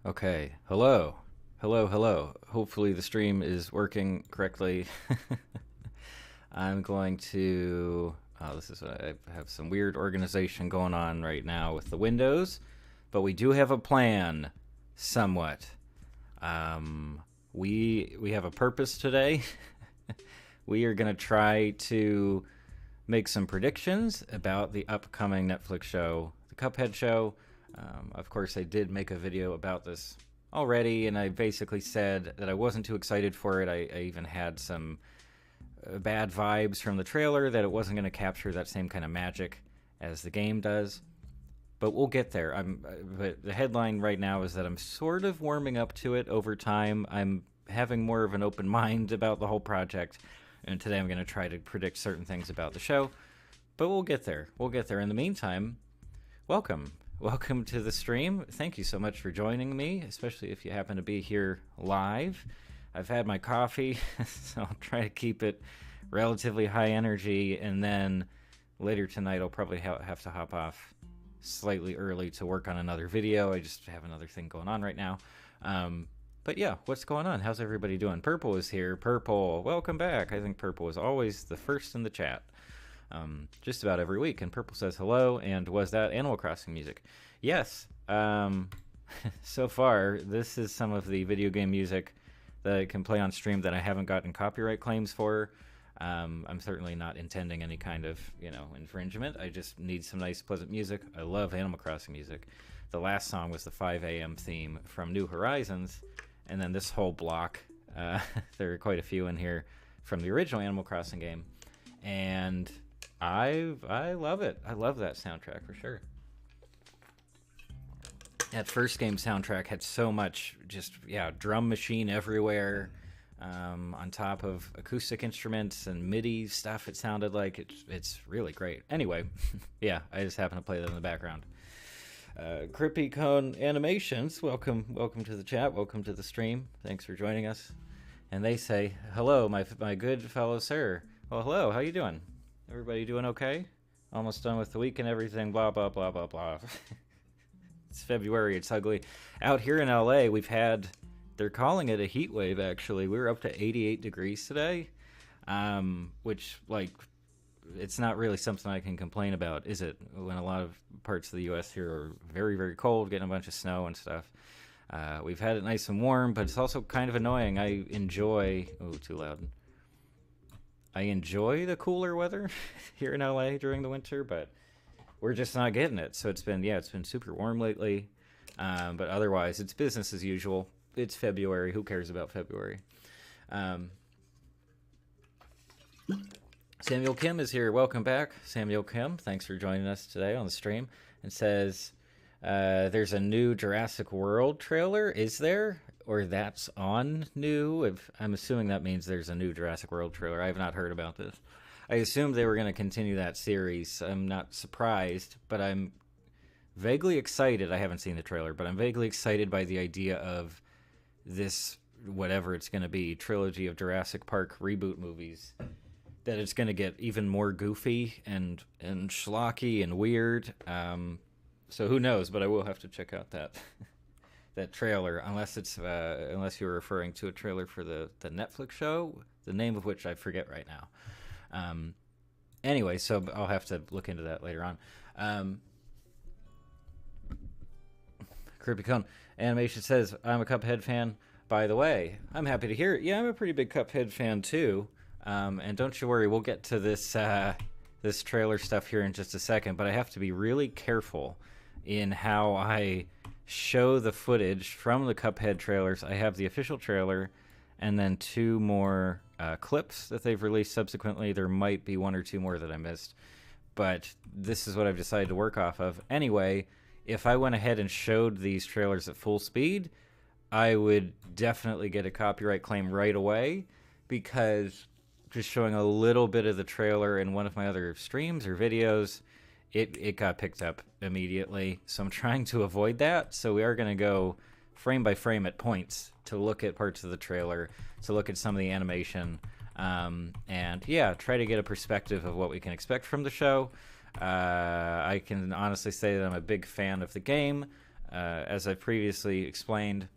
Okay. Hello. Hello, hello. Hopefully the stream is working correctly. I'm going to. Oh, this is. I have some weird organization going on right now with the windows, but we do have a plan, somewhat. Um, we have a purpose today. We are going to try to make some predictions about the upcoming Netflix show, the Cuphead show. Of course, I did make a video about this already, and I basically said that I wasn't too excited for it. I even had some bad vibes from the trailer that it wasn't going to capture that same kind of magic as the game does. But we'll get there. But the headline right now is that I'm sort of warming up to it over time. I'm having more of an open mind about the whole project, and today I'm going to try to predict certain things about the show. But we'll get there. We'll get there. In the meantime, welcome. Welcome to the stream. Thank you so much for joining me, especially if you happen to be here live. I've had my coffee, so I'll try to keep it relatively high energy, and then later tonight I'll probably have to hop off slightly early to work on another video. I just have another thing going on right now. But yeah, what's going on? How's everybody doing? Purple is here. Purple, welcome back. I think Purple is always the first in the chat. Just about every week. And Purple says hello, and was that Animal Crossing music? Yes. So far, this is some of the video game music that I can play on stream that I haven't gotten copyright claims for. I'm certainly not intending any kind of, infringement. I just need some nice, pleasant music. I love Animal Crossing music. The last song was the 5 a.m. theme from New Horizons, and then this whole block, there are quite a few in here from the original Animal Crossing game, and I love it. I love that soundtrack for sure. That first game soundtrack had so much drum machine everywhere, on top of acoustic instruments and MIDI stuff. It sounded like it's really great. Anyway, yeah, I just happen to play that in the background. Crippy Cone Animations, welcome to the chat, welcome to the stream. Thanks for joining us. And they say, hello, my good fellow sir. Well, hello, how you doing? Everybody doing okay? Almost done with the week and everything, blah, blah, blah, blah, blah. It's February, it's ugly. Out here in LA, they're calling it a heat wave, actually. We were up to 88 degrees today, which, it's not really something I can complain about, is it? When a lot of parts of the U.S. here are very, very cold, getting a bunch of snow and stuff. We've had it nice and warm, but it's also kind of annoying. I enjoy... Oh, too loud. I enjoy the cooler weather here in LA during the winter, but we're just not getting it. So it's been super warm lately. But otherwise, it's business as usual. It's February. Who cares about February? Samuel Kim is here. Welcome back, Samuel Kim. Thanks for joining us today on the stream. And says, there's a new Jurassic World trailer. Is there? Or that's on new? I'm assuming that means there's a new Jurassic World trailer. I have not heard about this. I assumed they were going to continue that series. I'm not surprised, but I'm vaguely excited. I haven't seen the trailer, but I'm vaguely excited by the idea of this, whatever it's going to be, trilogy of Jurassic Park reboot movies, that it's going to get even more goofy and schlocky and weird. So who knows, but I will have to check out that that trailer, unless you're referring to a trailer for the Netflix show, the name of which I forget right now. Anyway, so I'll have to look into that later on. Creepy Cone Animation says, I'm a Cuphead fan, by the way. I'm happy to hear it. Yeah, I'm a pretty big Cuphead fan too. And don't you worry, we'll get to this this trailer stuff here in just a second, but I have to be really careful in how I show the footage from the Cuphead trailers. I have the official trailer and then two more clips that they've released subsequently. There might be one or two more that I missed, but this is what I've decided to work off of. Anyway, if I went ahead and showed these trailers at full speed, I would definitely get a copyright claim right away, because just showing a little bit of the trailer in one of my other streams or videos, it got picked up immediately. So I'm trying to avoid that. So we are going to go frame by frame at points to look at parts of the trailer, to look at some of the animation, and yeah, try to get a perspective of what we can expect from the show. I can honestly say that I'm a big fan of the game. As I've previously explained,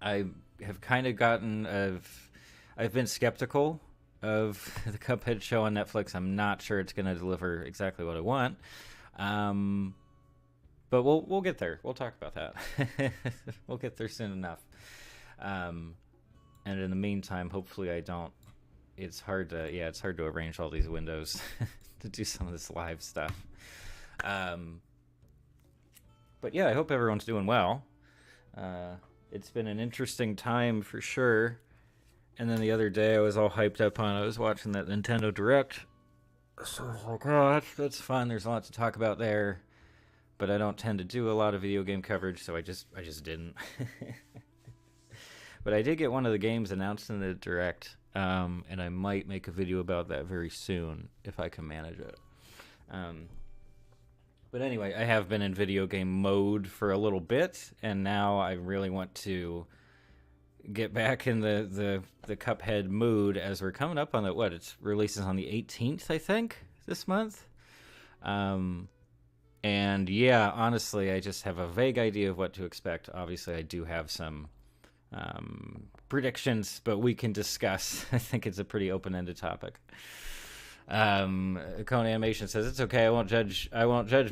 I have kind of I've been skeptical of the Cuphead show on Netflix. I'm not sure it's going to deliver exactly what I want. But we'll get there. We'll talk about that. We'll get there soon enough. And in the meantime, hopefully I don't. It's hard to arrange all these windows to do some of this live stuff. But yeah, I hope everyone's doing well. It's been an interesting time for sure. And then the other day I was all hyped up on, I was watching that Nintendo Direct. So I was like, oh, that's fun. There's a lot to talk about there. But I don't tend to do a lot of video game coverage, so I just didn't. But I did get one of the games announced in the Direct, and I might make a video about that very soon if I can manage it. But anyway, I have been in video game mode for a little bit, and now I really want to get back in the Cuphead mood as we're coming up on the, it releases on the 18th, I think, this month. And yeah, honestly, I just have a vague idea of what to expect. Obviously, I do have some predictions, but we can discuss. I think it's a pretty open-ended topic. Cone Animation says it's okay. I won't judge,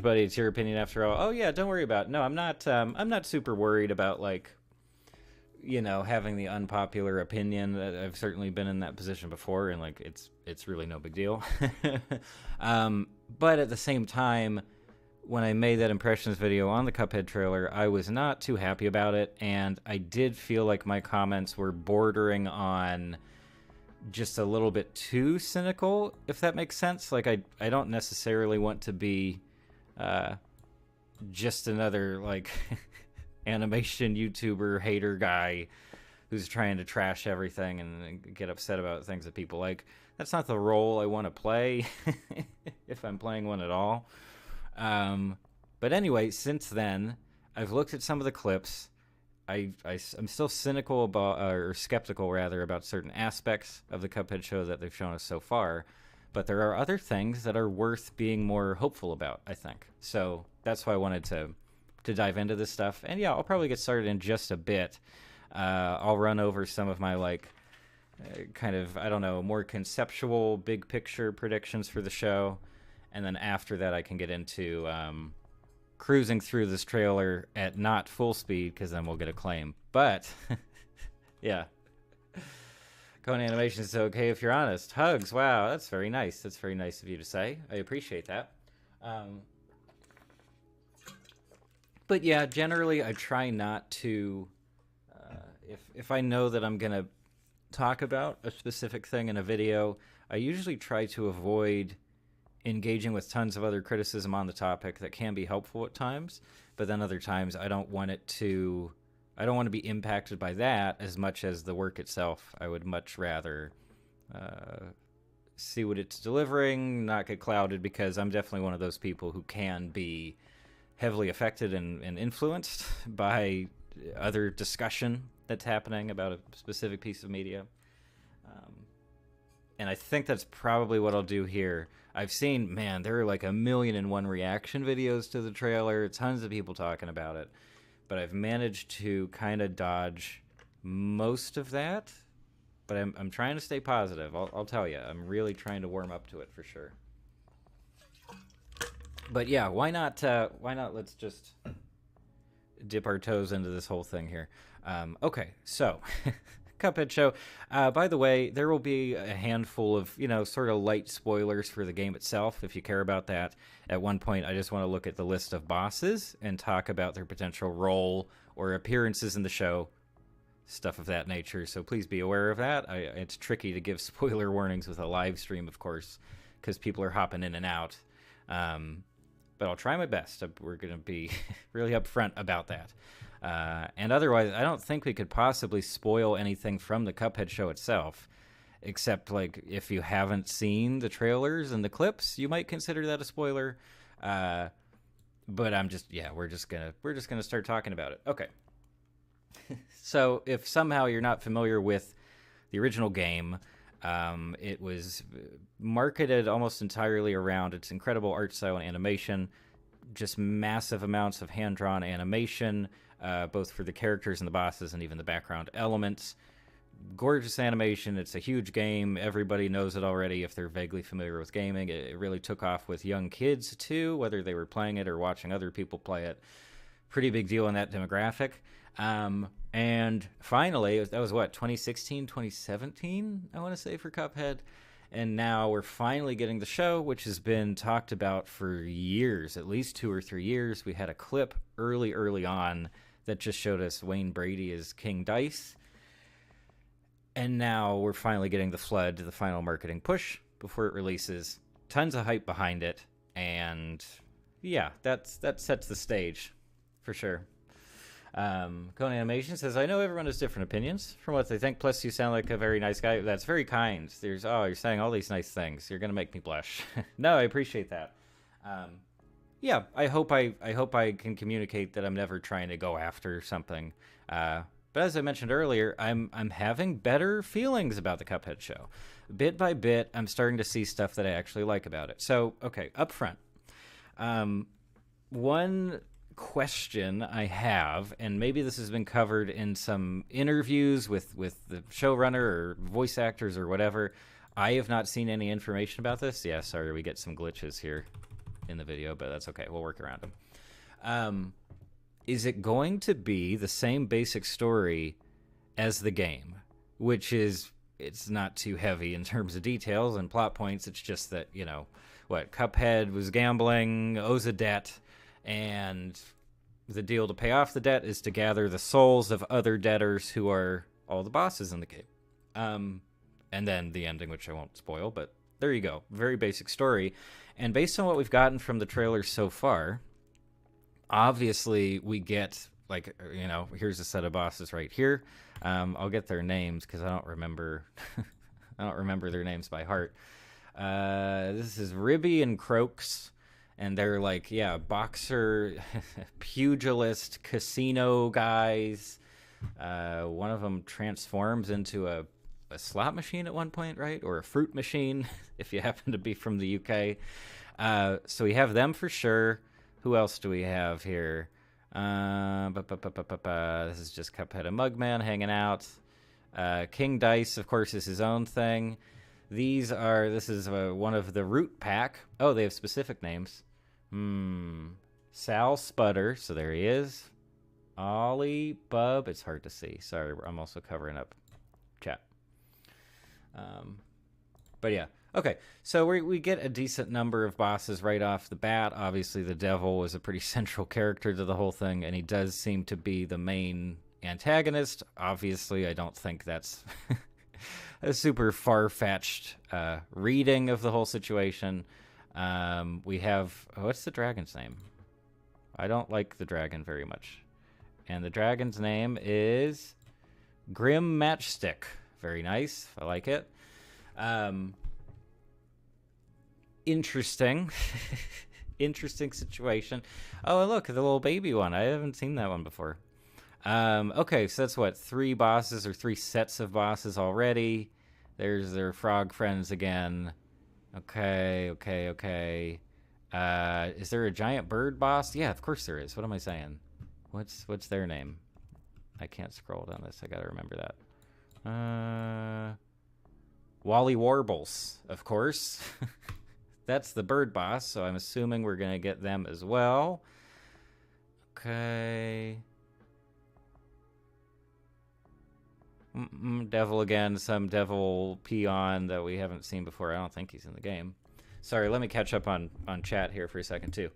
buddy. It's your opinion after all. Oh yeah, don't worry about it. No, I'm not super worried about, like, you know, having the unpopular opinion. I've certainly been in that position before, and like it's really no big deal. But at the same time, when I made that impressions video on the Cuphead trailer, I was not too happy about it, and I did feel like my comments were bordering on just a little bit too cynical, if that makes sense. Like, I don't necessarily want to be just another, like, animation YouTuber hater guy who's trying to trash everything and get upset about things that people like. That's not the role I want to play, if I'm playing one at all. But anyway, since then, I've looked at some of the clips. I'm still cynical about, or skeptical rather, about certain aspects of the Cuphead show that they've shown us so far. But there are other things that are worth being more hopeful about, I think. So that's why I wanted to dive into this stuff. And yeah, I'll probably get started in just a bit. I'll run over some of my, like, kind of, I don't know, more conceptual, big picture predictions for the show. And then after that, I can get into cruising through this trailer at not full speed, because then we'll get a claim. But, yeah. Cone Animation is okay if you're honest. Hugs, wow, that's very nice. That's very nice of you to say. I appreciate that. But yeah, generally I try not to, if I know that I'm going to talk about a specific thing in a video, I usually try to avoid engaging with tons of other criticism on the topic that can be helpful at times, but then other times I don't want to be impacted by that as much as the work itself. I would much rather see what it's delivering, not get clouded, because I'm definitely one of those people who can be heavily affected and influenced by other discussion that's happening about a specific piece of media. And I think that's probably what I'll do here. I've seen, man, there are like 1,000,001 reaction videos to the trailer, tons of people talking about it, but I've managed to kind of dodge most of that. But I'm trying to stay positive. I'll tell you, I'm really trying to warm up to it for sure. But yeah, why not? Let's just dip our toes into this whole thing here. Okay, so Cuphead show. By the way, there will be a handful of, sort of light spoilers for the game itself, if you care about that. At one point, I just want to look at the list of bosses and talk about their potential role or appearances in the show, stuff of that nature. So please be aware of that. It's tricky to give spoiler warnings with a live stream, of course, because people are hopping in and out. But I'll try my best. We're going to be really upfront about that. And otherwise, I don't think we could possibly spoil anything from the Cuphead show itself, except, like, if you haven't seen the trailers and the clips, you might consider that a spoiler. But we're just gonna start talking about it. Okay. So if somehow you're not familiar with the original game, it was marketed almost entirely around its incredible art style and animation, just massive amounts of hand-drawn animation, both for the characters and the bosses and even the background elements. Gorgeous animation. It's a huge game. Everybody knows it already if they're vaguely familiar with gaming. It really took off with young kids too, whether they were playing it or watching other people play it. Pretty big deal in that demographic. And finally, that was what, 2016, 2017, I want to say, for Cuphead. And now we're finally getting the show, which has been talked about for years, at least 2 or 3 years. We had a clip early on that just showed us Wayne Brady as King Dice. And now we're finally getting the flood, the final marketing push before it releases. Tons of hype behind it. And yeah, that sets the stage for sure. Cone Animation says, I know everyone has different opinions from what they think. Plus, you sound like a very nice guy. That's very kind. You're saying all these nice things. You're going to make me blush. No, I appreciate that. Yeah, I hope I can communicate that I'm never trying to go after something. But as I mentioned earlier, I'm having better feelings about the Cuphead show. Bit by bit, I'm starting to see stuff that I actually like about it. So, okay, up front. One question I have, and maybe this has been covered in some interviews with the showrunner or voice actors or whatever. I have not seen any information about this. Yeah, sorry, we get some glitches here in the video, but that's okay. We'll work around them. Is it going to be the same basic story as the game, which is, it's not too heavy in terms of details and plot points. It's just that, Cuphead was gambling, owes a debt, and the deal to pay off the debt is to gather the souls of other debtors who are all the bosses in the game. And then the ending, which I won't spoil, but there you go. Very basic story. And based on what we've gotten from the trailers so far, obviously we get, here's a set of bosses right here. I'll get their names because I don't remember their names by heart. This is Ribby and Croaks. And they're boxer, pugilist, casino guys. One of them transforms into a slot machine at one point, right? Or a fruit machine, if you happen to be from the UK. So we have them for sure. Who else do we have here? This is just Cuphead and Mugman hanging out. King Dice, of course, is his own thing. This is one of the Root Pack. Oh, they have specific names. Sal Sputter, so there he is. Ollie, Bub, it's hard to see. Sorry, I'm also covering up chat. But yeah, okay. So we get a decent number of bosses right off the bat. Obviously, the devil was a pretty central character to the whole thing, and he does seem to be the main antagonist. Obviously, I don't think that's a super far-fetched reading of the whole situation. We have, what's the dragon's name? I don't like the dragon very much. And the dragon's name is Grim Matchstick. Very nice. I like it. Interesting. Interesting situation. Oh, and look, the little baby one. I haven't seen that one before. Okay, so that's what, 3 bosses or 3 sets of bosses already. There's their frog friends again. Okay. Is there a giant bird boss? Yeah, of course there is. What am I saying? What's their name? I can't scroll down this. I gotta remember that. Wally Warbles, of course. That's the bird boss, so I'm assuming we're gonna get them as well. Okay. Devil again, some devil peon that we haven't seen before. I don't think he's in the game. Sorry, let me catch up on chat here for a second, too.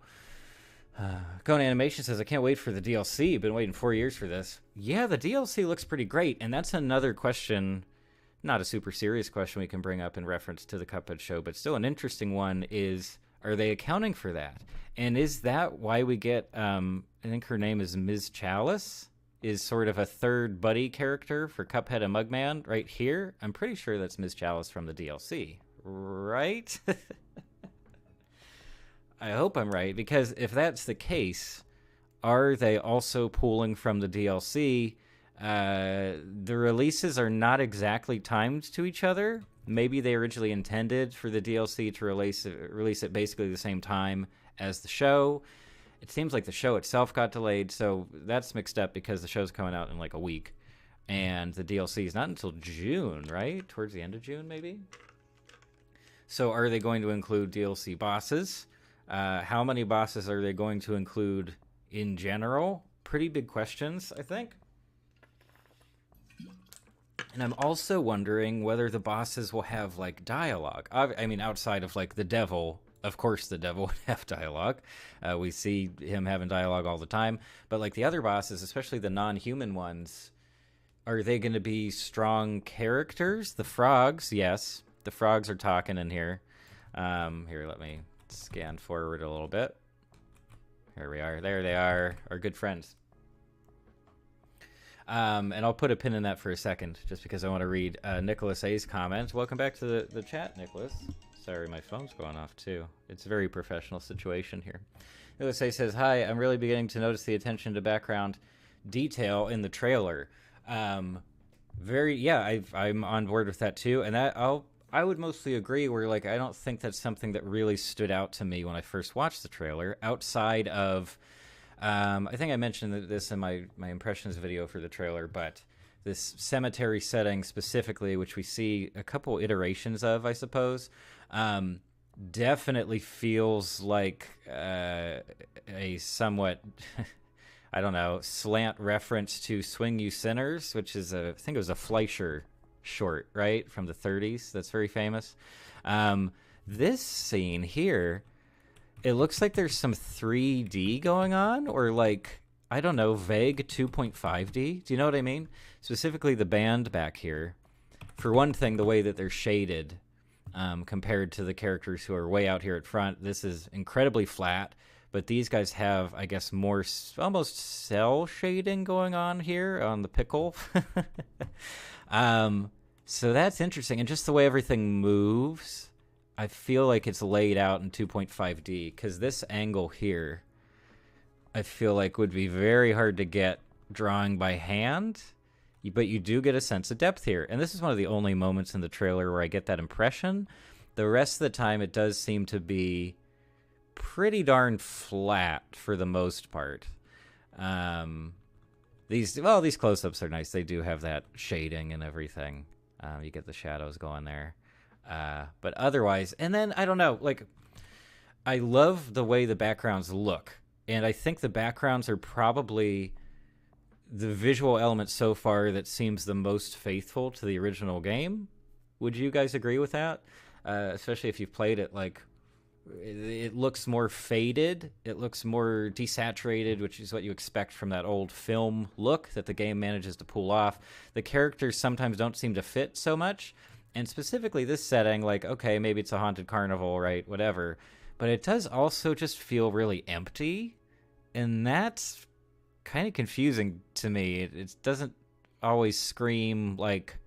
Cone Animation says, I can't wait for the DLC. Been waiting 4 years for this. Yeah, the DLC looks pretty great, and that's another question, not a super serious question we can bring up in reference to the Cuphead show, but still an interesting one is, are they accounting for that? And is that why we get, I think her name is Ms. Chalice? Is sort of a third buddy character for Cuphead and Mugman right here. I'm pretty sure that's Ms. Chalice from the DLC, right? I hope I'm right, because if that's the case, are they also pulling from the DLC? The releases are not exactly timed to each other. Maybe they originally intended for the DLC to release it basically the same time as the show. it seems like the show itself got delayed, so that's mixed up because the show's coming out in like a week, and the DLC is not until June, right? Towards the end of June, maybe? So are they going to include DLC bosses? How many bosses are they going to include in general? Pretty big questions, I think. And I'm also wondering whether the bosses will have, like, dialogue. I mean, outside of, like, the devil. Of course the devil would have dialogue. We see him having dialogue all the time. But, like, the other bosses, especially the non-human ones, are they going to be strong characters? The frogs, yes. The frogs are talking in here. Here, let me scan forward a little bit. Here we are. There they are, our good friends. And I'll put a pin in that for a second, just because I want to read Nicholas A's comment. Welcome back to the chat, Nicholas. Sorry, my phone's going off, too. It's a very professional situation here. Nicholas A says, hi, I'm really beginning to notice the attention to background detail in the trailer. I'm on board with that, too. And I would mostly agree where, like, I don't think that's something that really stood out to me when I first watched the trailer, outside of... I think I mentioned this in my impressions video for the trailer, but this cemetery setting specifically, which we see a couple iterations of, I suppose, definitely feels like a somewhat, I don't know, slant reference to Swing You Sinners, which is I think it was a Fleischer short, right, from the 30s. That's very famous. This scene here, it looks like there's some 3D going on, or like, I don't know, vague 2.5D. Do you know what I mean? Specifically the band back here. For one thing, the way that they're shaded compared to the characters who are way out here at front. This is incredibly flat, but these guys have, I guess, more almost cell shading going on here on the pickle. So that's interesting. And just the way everything moves, I feel like it's laid out in 2.5D, because this angle here, I feel like would be very hard to get drawing by hand, but you do get a sense of depth here. And this is one of the only moments in the trailer where I get that impression. The rest of the time, it does seem to be pretty darn flat for the most part. These close-ups are nice. They do have that shading and everything. You get the shadows going there. But otherwise, and then, I don't know, like, I love the way the backgrounds look. And I think the backgrounds are probably the visual element so far that seems the most faithful to the original game. Would you guys agree with that? Especially if you've played it, like, it looks more faded. It looks more desaturated, which is what you expect from that old film look that the game manages to pull off. The characters sometimes don't seem to fit so much. And specifically this setting, like, okay, maybe it's a haunted carnival, right, whatever. But it does also just feel really empty. And that's kind of confusing to me. It doesn't always scream, like,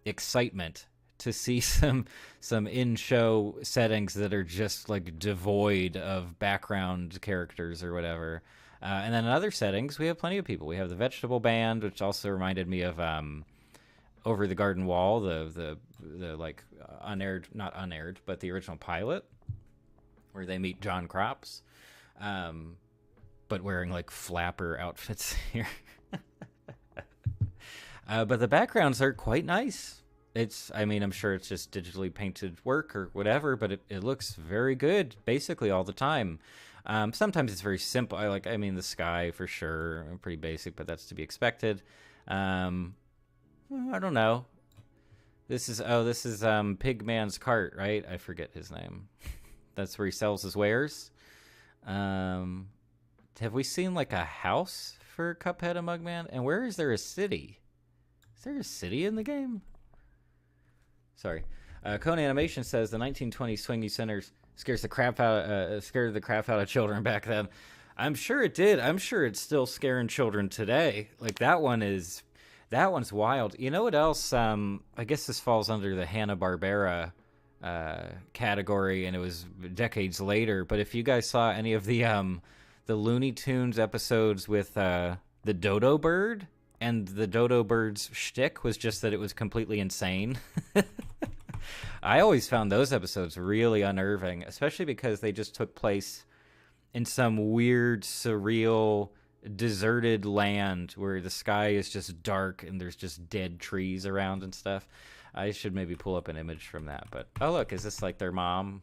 excitement to see some in-show settings that are just, like, devoid of background characters or whatever. And then in other settings, we have plenty of people. We have the vegetable band, which also reminded me of... Over the Garden Wall, the like not unaired, but the original pilot, where they meet John Crops, but wearing like flapper outfits here. But the backgrounds are quite nice. I'm sure it's just digitally painted work or whatever, but it looks very good basically all the time. Sometimes it's very simple. The sky for sure, pretty basic, but that's to be expected. I don't know. This is Pigman's Cart, right? I forget his name. That's where he sells his wares. Have we seen like a house for Cuphead and Mugman? And where is there a city? Is there a city in the game? Sorry. Cone Animation says the 1920 Swingy Sinners scared the crap out of children back then. I'm sure it did. I'm sure it's still scaring children today. Like that one's wild. You know what else? I guess this falls under the Hanna-Barbera category, and it was decades later. But if you guys saw any of the Looney Tunes episodes with the Dodo Bird, and the Dodo Bird's shtick was just that it was completely insane. I always found those episodes really unnerving, especially because they just took place in some weird, surreal, deserted land where the sky is just dark and there's just dead trees around and stuff. I should maybe pull up an image from that. But oh, look, is this like their mom?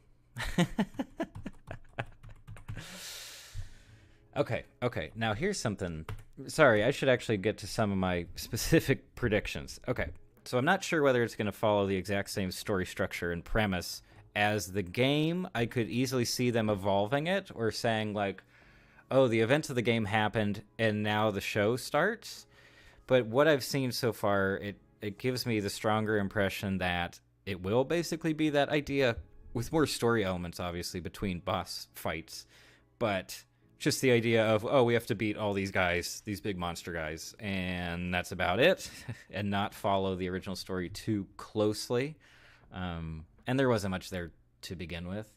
Okay. Now here's something. Sorry, I should actually get to some of my specific predictions. Okay, so I'm not sure whether it's going to follow the exact same story structure and premise as the game. I could easily see them evolving it or saying like, oh, the events of the game happened and now the show starts. But what I've seen so far, it gives me the stronger impression that it will basically be that idea with more story elements, obviously, between boss fights. But just the idea of, oh, we have to beat all these guys, these big monster guys, and that's about it, and not follow the original story too closely. And there wasn't much there to begin with.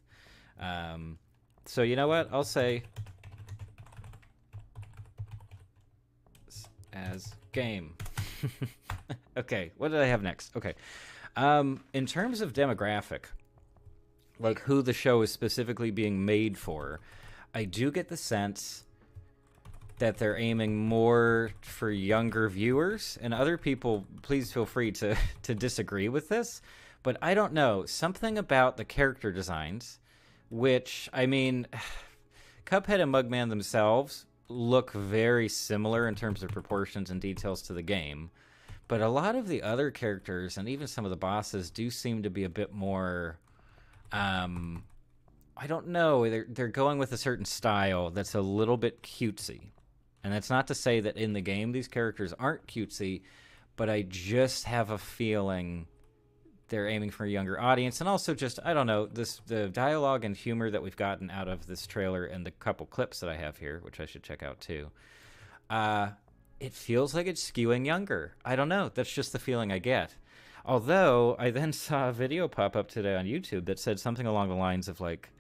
So you know what? I'll say as game. Okay, what did I have next? Okay. In terms of demographic, like who the show is specifically being made for, I do get the sense that they're aiming more for younger viewers, and other people, please feel free to disagree with this, but I don't know. Something about the character designs, which, I mean, Cuphead and Mugman themselves look very similar in terms of proportions and details to the game, but a lot of the other characters and even some of the bosses do seem to be a bit more, I don't know, they're going with a certain style that's a little bit cutesy. And that's not to say that in the game these characters aren't cutesy, but I just have a feeling they're aiming for a younger audience. And also just, I don't know, the dialogue and humor that we've gotten out of this trailer and the couple clips that I have here, which I should check out too, it feels like it's skewing younger. I don't know. That's just the feeling I get. Although I then saw a video pop up today on YouTube that said something along the lines of like,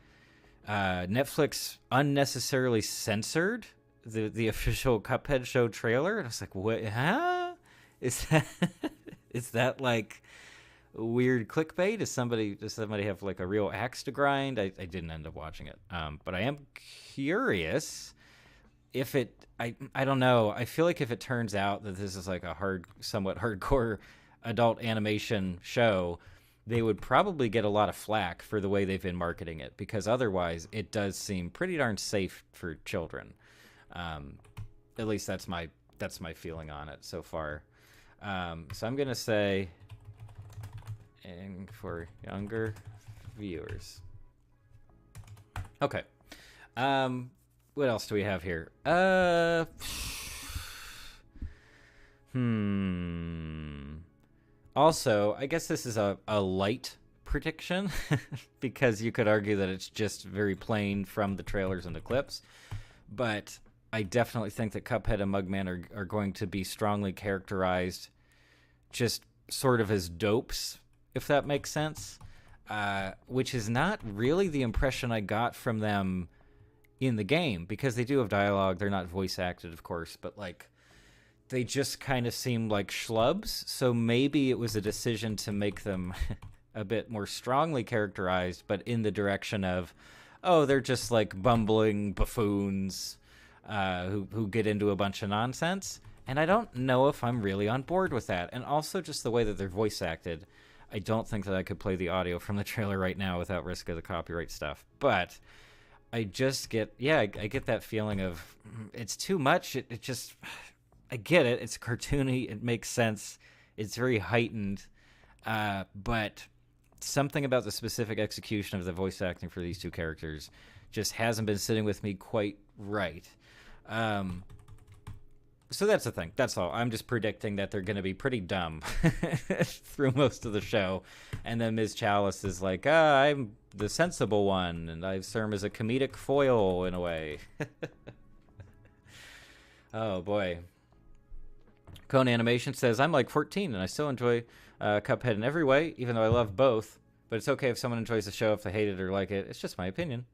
Netflix unnecessarily censored the official Cuphead show trailer. And I was like, what? Huh? Is that like weird clickbait? Does somebody have like a real axe to grind? I didn't end up watching it. But I am curious if I don't know. I feel like if it turns out that this is like a somewhat hardcore adult animation show, they would probably get a lot of flack for the way they've been marketing it, because otherwise it does seem pretty darn safe for children. At least that's my feeling on it so far. So I'm gonna say, and for younger viewers. Okay. What else do we have here? Also, I guess this is a light prediction because you could argue that it's just very plain from the trailers and the clips. But I definitely think that Cuphead and Mugman are going to be strongly characterized just sort of as dopes, if that makes sense, which is not really the impression I got from them in the game, because they do have dialogue. They're not voice acted, of course, but like, they just kind of seem like schlubs. So maybe it was a decision to make them a bit more strongly characterized, but in the direction of, oh, they're just like bumbling buffoons who get into a bunch of nonsense. And I don't know if I'm really on board with that. And also just the way that they're voice acted, I don't think that I could play the audio from the trailer right now without risk of the copyright stuff. But I just get, I get that feeling of it's too much. It just... I get it. It's cartoony. It makes sense. It's very heightened. But something about the specific execution of the voice acting for these two characters just hasn't been sitting with me quite right. So that's the thing. That's all. I'm just predicting that they're going to be pretty dumb through most of the show. And then Ms. Chalice is like, I'm the sensible one, and I serve as a comedic foil in a way. Oh, boy. Cone Animation says, I'm like 14 and I still enjoy Cuphead in every way, even though I love both. But it's okay if someone enjoys the show if they hate it or like it. It's just my opinion.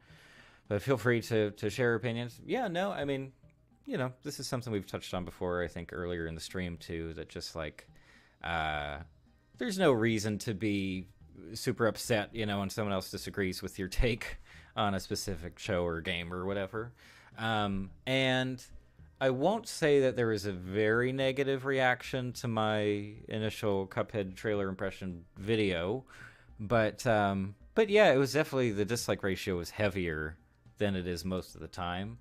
But feel free to share opinions. Yeah, no, I mean, you know, this is something we've touched on before, I think, earlier in the stream, too, that just, like, there's no reason to be super upset, you know, when someone else disagrees with your take on a specific show or game or whatever. And I won't say that there was a very negative reaction to my initial Cuphead trailer impression video, but yeah, it was definitely, the dislike ratio was heavier than it is most of the time.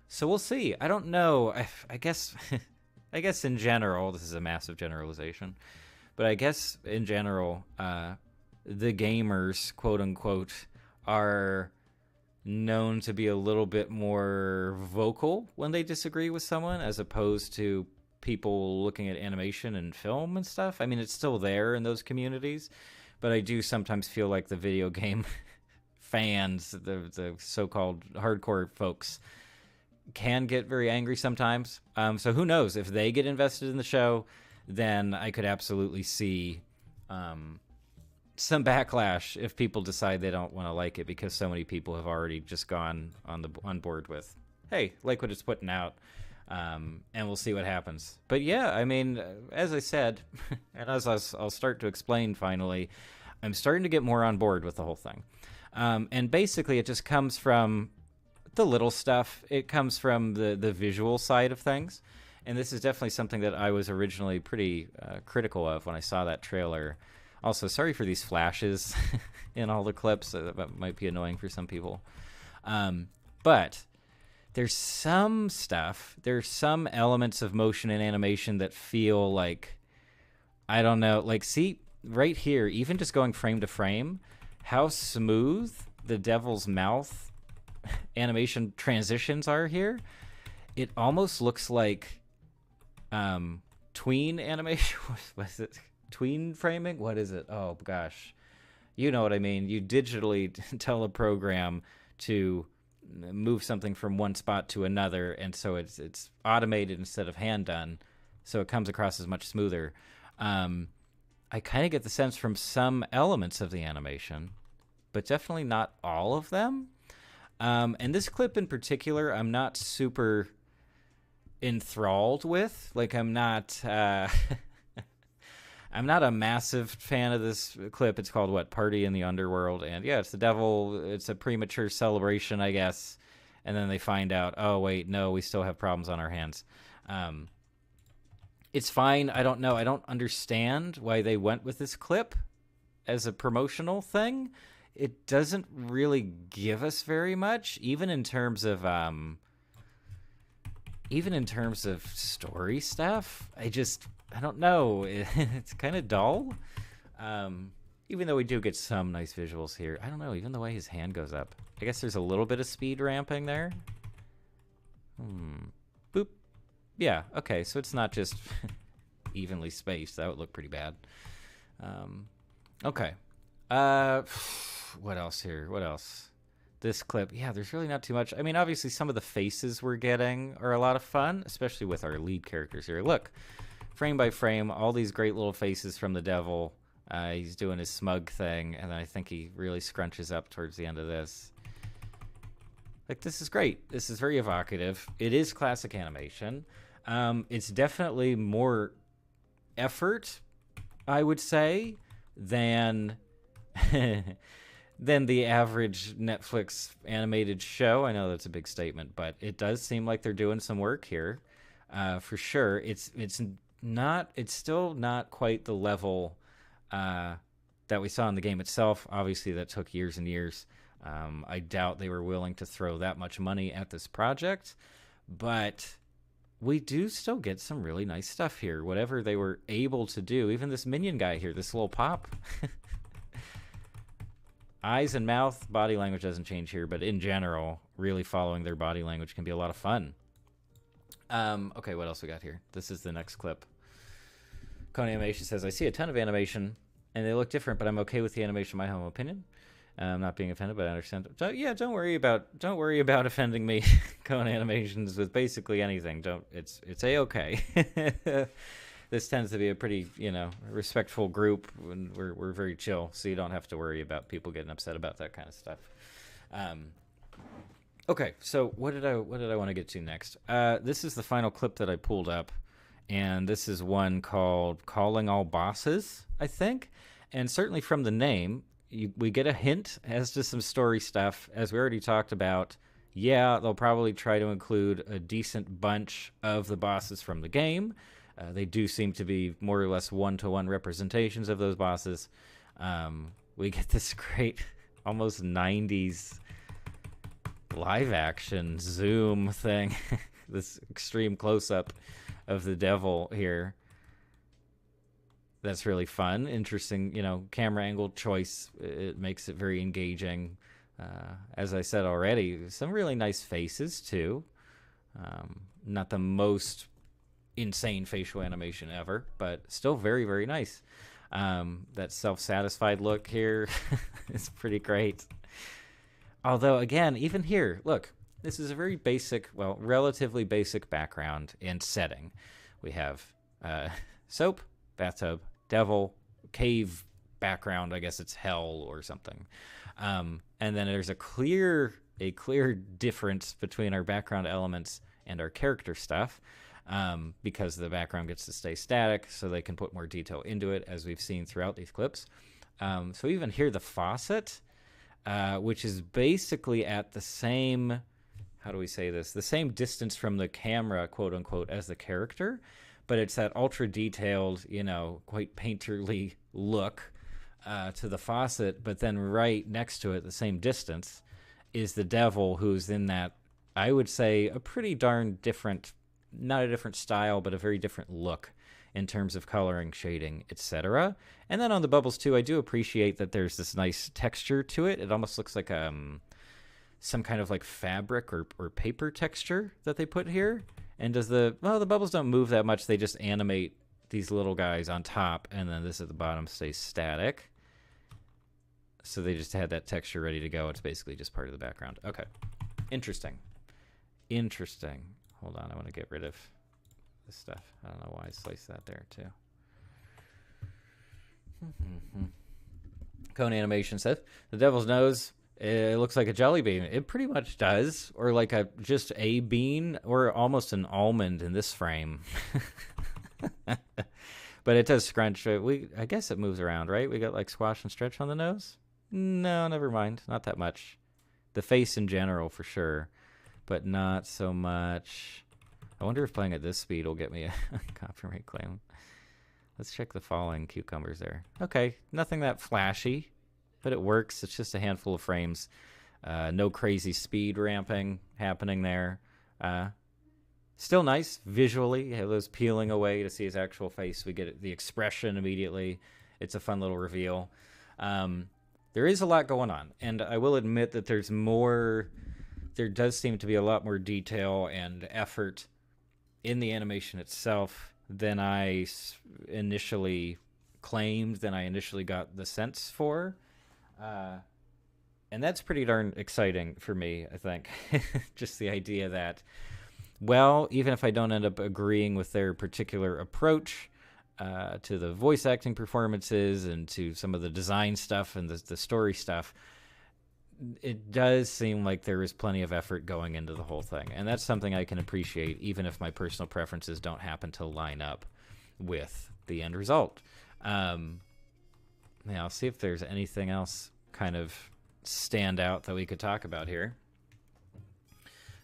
So we'll see. I don't know. I guess I guess in general, this is a massive generalization, but I guess in general, the gamers, quote unquote, are known to be a little bit more vocal when they disagree with someone, as opposed to people looking at animation and film and stuff. I mean, it's still there in those communities, but I do sometimes feel like the video game fans, the so-called hardcore folks, can get very angry sometimes. So who knows? If they get invested in the show, then I could absolutely see some backlash if people decide they don't want to like it, because so many people have already just gone on board with, hey, like what it's putting out, and we'll see what happens. But yeah, I mean, as I said, and as I'll start to explain finally, I'm starting to get more on board with the whole thing. And basically it just comes from the little stuff. It comes from the visual side of things. And this is definitely something that I was originally pretty critical of when I saw that trailer. Also, sorry for these flashes in all the clips. That might be annoying for some people. But there's some stuff, there's some elements of motion and animation that feel like, I don't know, like, see, right here, even just going frame to frame, how smooth the devil's mouth animation transitions are here. It almost looks like tween animation. What is it? Tween framing? What is it? Oh gosh, you know what I mean. You digitally tell a program to move something from one spot to another, and so it's automated instead of hand done, so it comes across as much smoother. I kind of get the sense from some elements of the animation, but definitely not all of them. And this clip in particular, I'm not super enthralled with. Like, I'm not I'm not a massive fan of this clip. It's called, what, Party in the Underworld. And yeah, it's the devil. It's a premature celebration, I guess. And then they find out, oh, wait, no, we still have problems on our hands. It's fine. I don't know. I don't understand why they went with this clip as a promotional thing. It doesn't really give us very much, even in terms of story stuff. I don't know. It's kind of dull. Even though we do get some nice visuals here. I don't know, even the way his hand goes up. I guess there's a little bit of speed ramping there. Boop. Yeah, okay, so it's not just evenly spaced. That would look pretty bad. Okay. What else here? What else? This clip. Yeah, there's really not too much. I mean, obviously some of the faces we're getting are a lot of fun, especially with our lead characters here. Look. Frame by frame, all these great little faces from the devil. He's doing his smug thing, and then I think he really scrunches up towards the end of this. Like, this is great. This is very evocative. It is classic animation. It's definitely more effort, I would say, than than the average Netflix animated show. I know that's a big statement, but it does seem like they're doing some work here, for sure. It's still not quite the level that we saw in the game itself. Obviously, that took years and years. I doubt they were willing to throw that much money at this project, but we do still get some really nice stuff here. Whatever they were able to do, even this minion guy here, this little pop. Eyes and mouth, body language doesn't change here, but in general, really following their body language can be a lot of fun. Okay, what else we got here? This is the next clip. Kone Animation says, I see a ton of animation, and they look different, but I'm okay with the animation, my humble opinion. I'm not being offended, but I understand. Don't worry about offending me, Kone Animations, with basically anything. It's A-okay. This tends to be a pretty, respectful group, and we're very chill, so you don't have to worry about people getting upset about that kind of stuff. Okay, so what did I want to get to next? This is the final clip that I pulled up, and this is one called Calling All Bosses, I think. And certainly from the name, we get a hint as to some story stuff, as we already talked about. Yeah, they'll probably try to include a decent bunch of the bosses from the game. They do seem to be more or less one-to-one representations of those bosses. We get this great, almost 90s live-action zoom thing. This extreme close-up of the devil here. That's really fun. Interesting, camera angle choice. It makes it very engaging. As I said already, some really nice faces, too. Not the most insane facial animation ever, but still very, very nice. That self-satisfied look here is pretty great. Although, again, even here, look, this is a very basic, well, relatively basic background and setting. We have soap, bathtub, devil, cave background. I guess it's hell or something. And then there's a clear difference between our background elements and our character stuff, because the background gets to stay static, so they can put more detail into it, as we've seen throughout these clips. So even here, the faucet, which is basically at the same, how do we say this? The same distance from the camera, quote unquote, as the character, but it's that ultra detailed, quite painterly look to the faucet. But then right next to it, the same distance, is the devil, who's in that, I would say, a pretty darn different, not a different style, but a very different look in terms of coloring, shading, etc. And then on the bubbles too, I do appreciate that there's this nice texture to it. It almost looks like some kind of like fabric or paper texture that they put here. And the bubbles don't move that much. They just animate these little guys on top, and then this at the bottom stays static. So they just had that texture ready to go. It's basically just part of the background. Okay. Interesting. Hold on, I want to get rid of this stuff. I don't know why I sliced that there too. Cone Animation says, the devil's nose, it looks like a jelly bean. It pretty much does, or like just a bean, or almost an almond in this frame. But it does scrunch. I guess it moves around, right? We got like squash and stretch on the nose? No, never mind. Not that much. The face in general, for sure, but not so much. I wonder if playing at this speed will get me a copyright claim. Let's check the falling cucumbers there. Okay, nothing that flashy, but it works. It's just a handful of frames. No crazy speed ramping happening there. Still nice visually. You have those peeling away to see his actual face. We get the expression immediately. It's a fun little reveal. There is a lot going on, and I will admit that there's more. There does seem to be a lot more detail and effort in the animation itself than I initially claimed, than I initially got the sense for. And that's pretty darn exciting for me, I think. Just the idea that, well, even if I don't end up agreeing with their particular approach to the voice acting performances and to some of the design stuff and the story stuff, it does seem like there is plenty of effort going into the whole thing. And that's something I can appreciate, even if my personal preferences don't happen to line up with the end result. Yeah, I'll see if there's anything else kind of stand out that we could talk about here.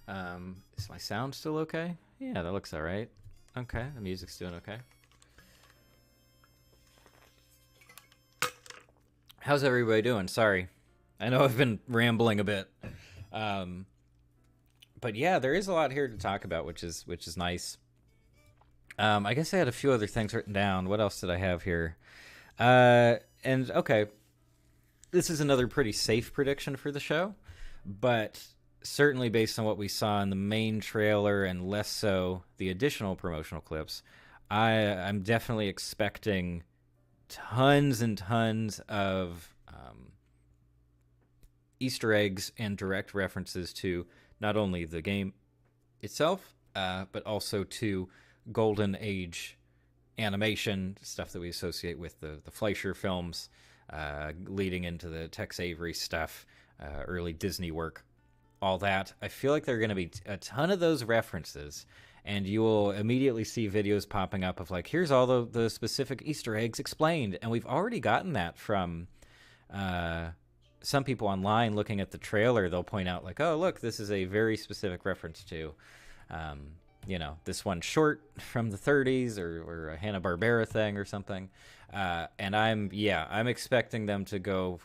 Is my sound still okay? Yeah, that looks all right. Okay, the music's doing okay. How's everybody doing? Sorry. I know I've been rambling a bit. But yeah, there is a lot here to talk about, which is nice. I guess I had a few other things written down. What else did I have here? And okay, this is another pretty safe prediction for the show, but certainly based on what we saw in the main trailer and less so the additional promotional clips, I'm definitely expecting tons and tons of Easter eggs and direct references to not only the game itself, but also to Golden Age animation, stuff that we associate with the Fleischer films, leading into the Tex Avery stuff, early Disney work, all that. I feel like there are going to be a ton of those references, and you will immediately see videos popping up of like, here's all the specific Easter eggs explained, and we've already gotten that from some people online looking at the trailer, they'll point out like, oh, look, this is a very specific reference to, um, this one short from the 30s or a Hanna-Barbera thing or something. And I'm expecting them to go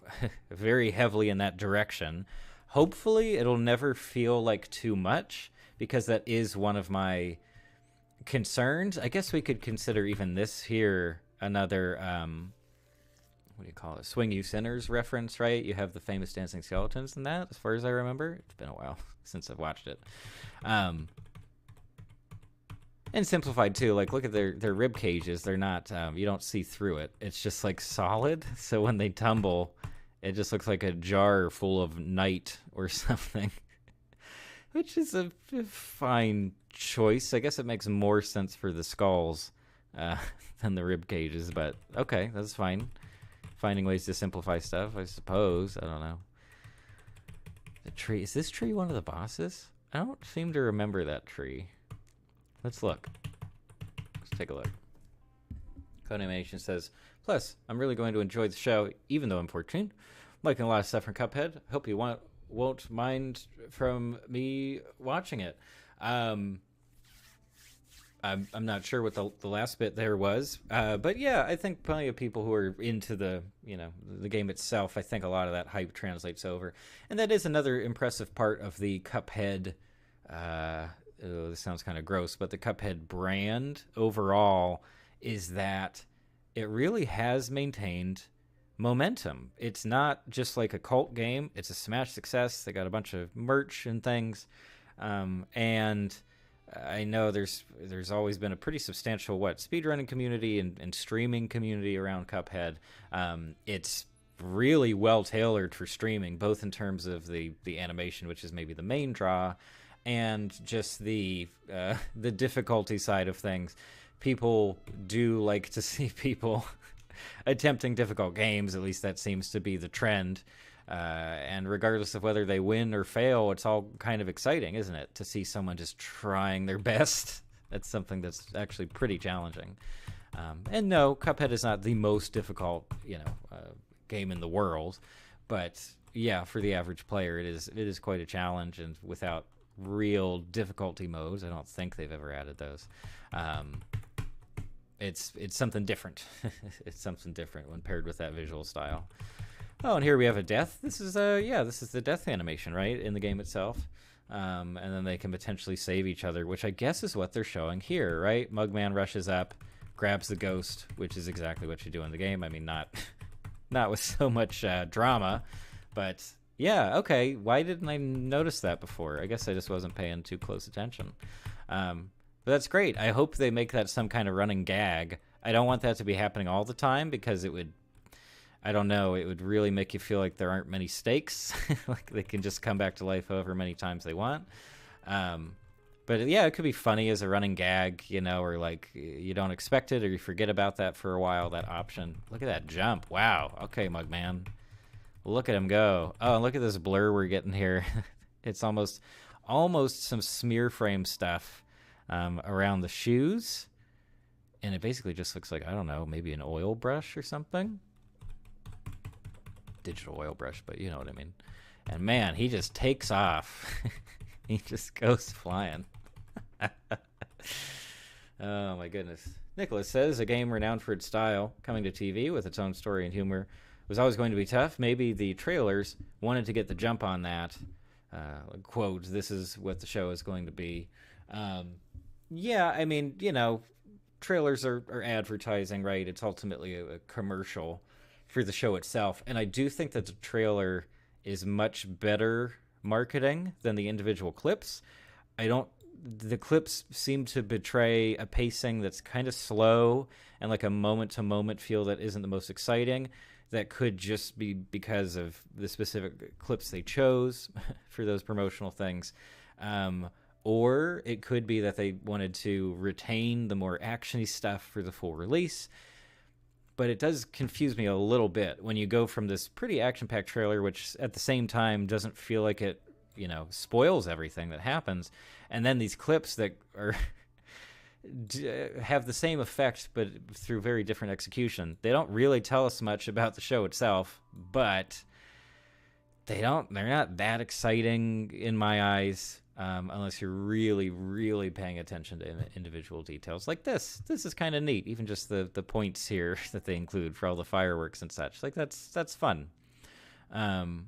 very heavily in that direction. Hopefully it'll never feel like too much, because that is one of my concerns. I guess we could consider even this here another, what do you call it? Swing You Sinners reference, right? You have the famous dancing skeletons in that, as far as I remember. It's been a while since I've watched it. And simplified too. Like, look at their rib cages. They're not, you don't see through it. It's just like solid. So when they tumble, it just looks like a jar full of night or something, which is a fine choice. I guess it makes more sense for the skulls than the rib cages, but okay, that's fine. Finding ways to simplify stuff, I suppose. I don't know. The tree. Is this tree one of the bosses? I don't seem to remember that tree. Let's look. Let's take a look. Codeanimation says, plus, I'm really going to enjoy the show, even though I'm 14. I'm liking a lot of stuff from Cuphead. Hope you won't mind from me watching it. I'm not sure what the last bit there was, but yeah, I think plenty of people who are into the game itself, I think a lot of that hype translates over, and that is another impressive part of the Cuphead. This sounds kind of gross, but the Cuphead brand overall is that it really has maintained momentum. It's not just like a cult game; it's a smash success. They got a bunch of merch and things, and I know there's always been a pretty substantial speedrunning community and streaming community around Cuphead. It's really well tailored for streaming, both in terms of the animation, which is maybe the main draw, and just the difficulty side of things. People do like to see people attempting difficult games. At least that seems to be the trend. And regardless of whether they win or fail, it's all kind of exciting, isn't it? To see someone just trying their best. That's something that's actually pretty challenging. And no, Cuphead is not the most difficult, game in the world. But yeah, for the average player, it is quite a challenge. And without real difficulty modes, I don't think they've ever added those. It's something different. It's something different when paired with that visual style. Oh, and here we have a death. This is the death animation, right, in the game itself. And then they can potentially save each other, which I guess is what they're showing here, right? Mugman rushes up, grabs the ghost, which is exactly what you do in the game. I mean, not with so much drama, but yeah, okay. Why didn't I notice that before? I guess I just wasn't paying too close attention. But that's great. I hope they make that some kind of running gag. I don't want that to be happening all the time, because it would, I don't know, it would really make you feel like there aren't many stakes. Like they can just come back to life however many times they want. But yeah, it could be funny as a running gag, or like you don't expect it or you forget about that for a while, that option. Look at that jump. Wow. Okay, Mugman. Look at him go. Oh, and look at this blur we're getting here. It's almost some smear frame stuff around the shoes. And it basically just looks like, I don't know, maybe an oil brush or something. Digital oil brush, but you know what I mean. And man, he just takes off. He just goes flying. Oh my goodness. Nicholas says, a game renowned for its style, coming to TV with its own story and humor, was always going to be tough. Maybe the trailers wanted to get the jump on that. Quote, this is what the show is going to be. Yeah, I mean, trailers are advertising, right? It's ultimately a commercial for the show itself. And I do think that the trailer is much better marketing than the individual clips. The clips seem to betray a pacing that's kind of slow and like a moment-to-moment feel that isn't the most exciting. That could just be because of the specific clips they chose for those promotional things. Or it could be that they wanted to retain the more actiony stuff for the full release. But it does confuse me a little bit when you go from this pretty action-packed trailer, which at the same time doesn't feel like it, spoils everything that happens. And then these clips that are have the same effect, but through very different execution. They don't really tell us much about the show itself. but they're not that exciting in my eyes, unless you're really, really paying attention to individual details. Like this is kind of neat. Even just the points here that they include for all the fireworks and such. Like that's fun. Though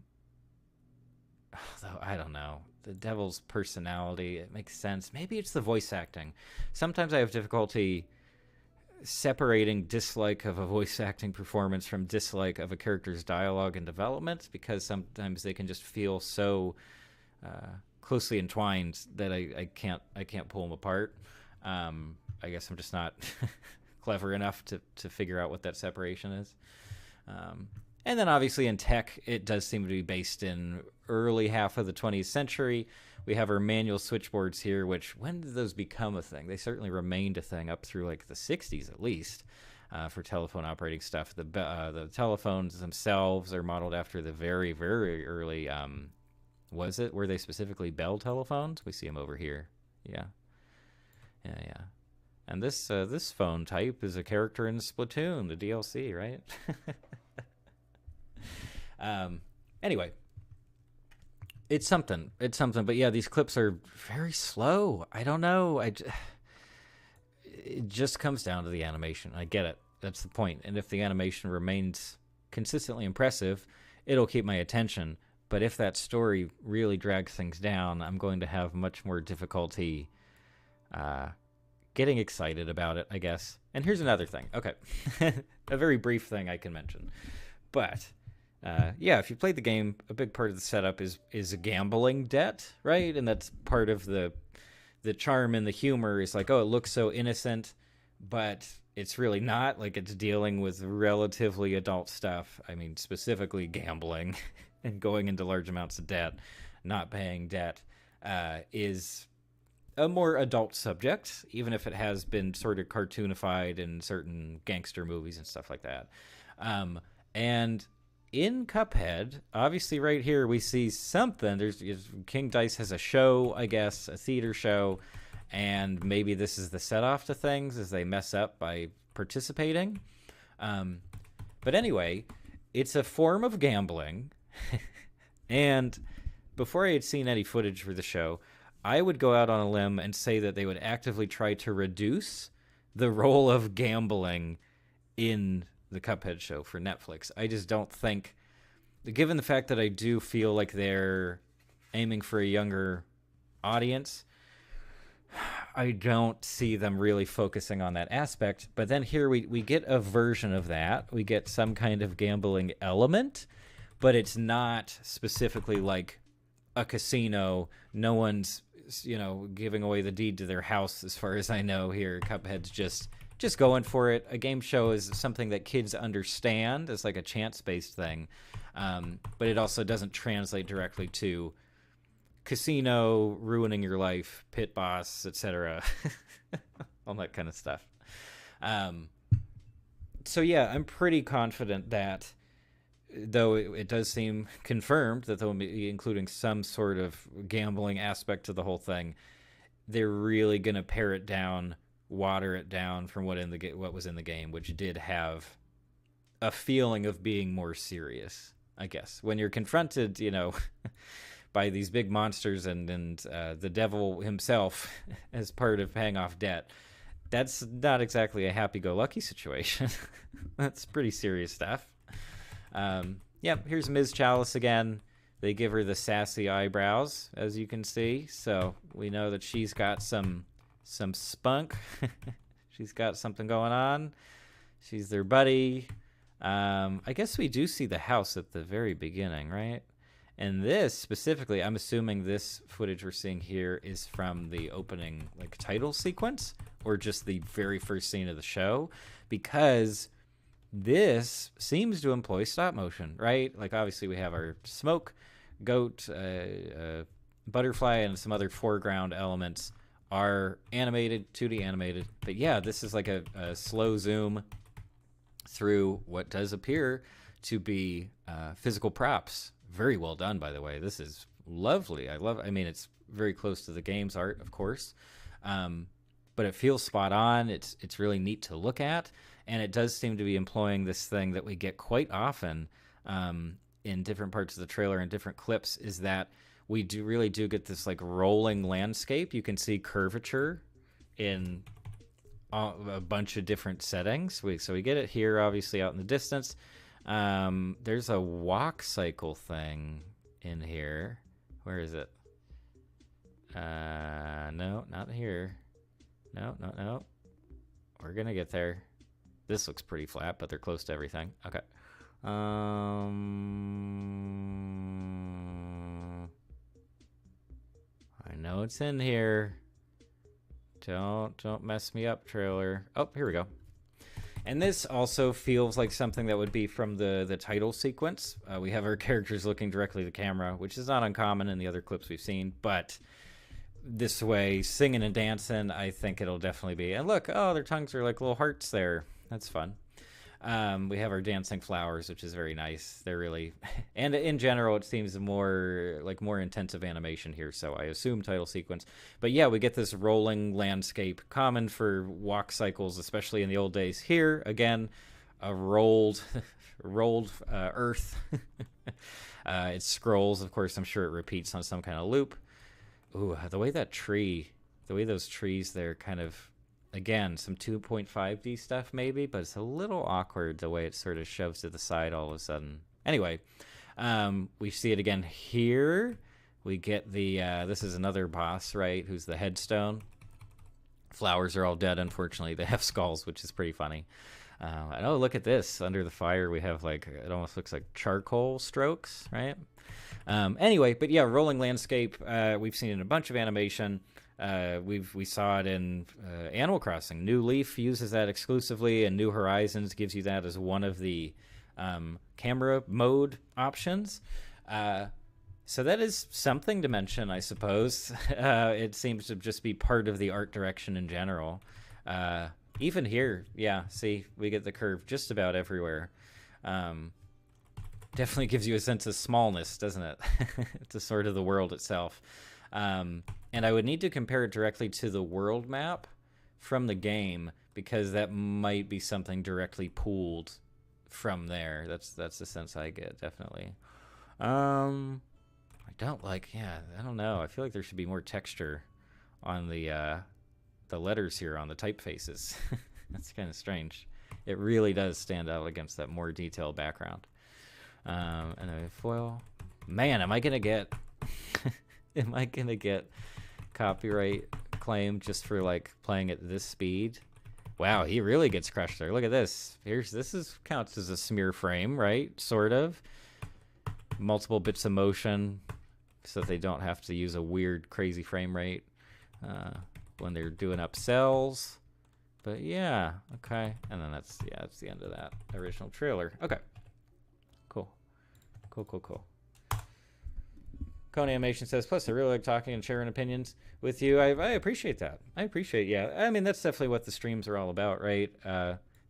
I don't know, the devil's personality, it makes sense. Maybe it's the voice acting. Sometimes I have difficulty separating dislike of a voice acting performance from dislike of a character's dialogue and development, because sometimes they can just feel so closely entwined that I can't pull them apart. I guess I'm just not clever enough to figure out what that separation is. And then obviously in tech, it does seem to be based in early half of the 20th century. We have our manual switchboards here, which, when did those become a thing? They certainly remained a thing up through like the 60s at least, for telephone operating stuff. The telephones themselves are modeled after the very, very early, were they specifically Bell telephones? We see them over here. Yeah. And this phone type is a character in Splatoon, the DLC, right? Anyway, it's something. But yeah, these clips are very slow. I don't know. It just comes down to the animation. I get it. That's the point. And if the animation remains consistently impressive, it'll keep my attention. But if that story really drags things down, I'm going to have much more difficulty getting excited about it, I guess. And here's another thing. Okay. A very brief thing I can mention. But yeah, if you played the game, a big part of the setup is a gambling debt, right? And that's part of the charm and the humor is like, oh, it looks so innocent, but it's really not. Like, it's dealing with relatively adult stuff. I mean, specifically gambling and going into large amounts of debt, not paying debt, is a more adult subject, even if it has been sort of cartoonified in certain gangster movies and stuff like that. And in Cuphead, obviously right here we see something. There's King Dice has a show, I guess, a theater show, and maybe this is the set off to things as they mess up by participating. But anyway, it's a form of gambling. And before I had seen any footage for the show, I would go out on a limb and say that they would actively try to reduce the role of gambling in the Cuphead show for Netflix. I just don't think, given the fact that I do feel like they're aiming for a younger audience, I don't see them really focusing on that aspect. But then here we get a version of that. We get some kind of gambling element, but it's not specifically like a casino. No one's, giving away the deed to their house, as far as I know here. Cuphead's just going for it. A game show is something that kids understand as like a chance-based thing, but it also doesn't translate directly to casino, ruining your life, pit boss, etc. All that kind of stuff. So yeah, I'm pretty confident that, though it does seem confirmed that they'll be including some sort of gambling aspect to the whole thing, they're really going to pare it down, water it down from what was in the game, which did have a feeling of being more serious, I guess. When you're confronted, by these big monsters and the devil himself as part of paying off debt, that's not exactly a happy-go-lucky situation. That's pretty serious stuff. Here's Ms. Chalice again. They give her the sassy eyebrows, as you can see, so we know that she's got some spunk. She's got something going on. She's their buddy. I guess we do see the house at the very beginning, right? And this specifically, I'm assuming this footage we're seeing here is from the opening title sequence, or just the very first scene of the show, because this seems to employ stop motion, right? Like, obviously we have our smoke, goat, butterfly, and some other foreground elements are animated, 2D animated. But yeah, this is like a slow zoom through what does appear to be physical props. Very well done, by the way. This is lovely. I mean, it's very close to the game's art, of course. But it feels spot on. It's really neat to look at. And it does seem to be employing this thing that we get quite often in different parts of the trailer and different clips is that we really do get this like rolling landscape. You can see curvature in a bunch of different settings. So we get it here, obviously out in the distance. There's a walk cycle thing in here. Where is it? No, not here. No. We're gonna get there. This looks pretty flat, but they're close to everything. Okay. I know it's in here. Don't mess me up, trailer. Oh, here we go. And this also feels like something that would be from the title sequence. We have our characters looking directly at the camera, which is not uncommon in the other clips we've seen, but this way, singing and dancing, I think it'll definitely be. And look, oh, their tongues are like little hearts there. That's fun. We have our dancing flowers, which is very nice. They're really, and in general, it seems more intensive animation here. So I assume title sequence. But yeah, we get this rolling landscape, common for walk cycles, especially in the old days. Here again, a rolled earth. It scrolls, of course. I'm sure it repeats on some kind of loop. Ooh, the way those trees there kind of. Again, some 2.5D stuff maybe, but it's a little awkward the way it sort of shoves to the side all of a sudden. Anyway, we see it again here. We get the, this is another boss, right, who's the headstone. Flowers are all dead, unfortunately. They have skulls, which is pretty funny. And oh, look at this. Under the fire, we have like, it almost looks like charcoal strokes, right? Anyway, but yeah, rolling landscape. We've seen it in a bunch of animation. We saw it in Animal Crossing. New Leaf uses that exclusively, and New Horizons gives you that as one of the camera mode options. So that is something to mention, I suppose. It seems to just be part of the art direction in general. Even here, yeah, see, we get the curve just about everywhere. Definitely gives you a sense of smallness, doesn't it? To sort of the world itself. And I would need to compare it directly to the world map from the game, because that might be something directly pulled from there. That's the sense I get, definitely. I don't know. I feel like there should be more texture on the letters here on the typefaces. That's kind of strange. It really does stand out against that more detailed background. And a foil. Man, am I gonna get copyright claim just for like playing at this speed? Wow, he really gets crushed there. Look at this. Counts as a smear frame, right? Sort of. Multiple bits of motion, so that they don't have to use a weird, crazy frame rate when they're doing up cells. But yeah, okay. And then that's the end of that original trailer. Okay. Cool. Cone Animation says, plus I really like talking and sharing opinions with you. I appreciate that. Yeah. I mean, that's definitely what the streams are all about, right?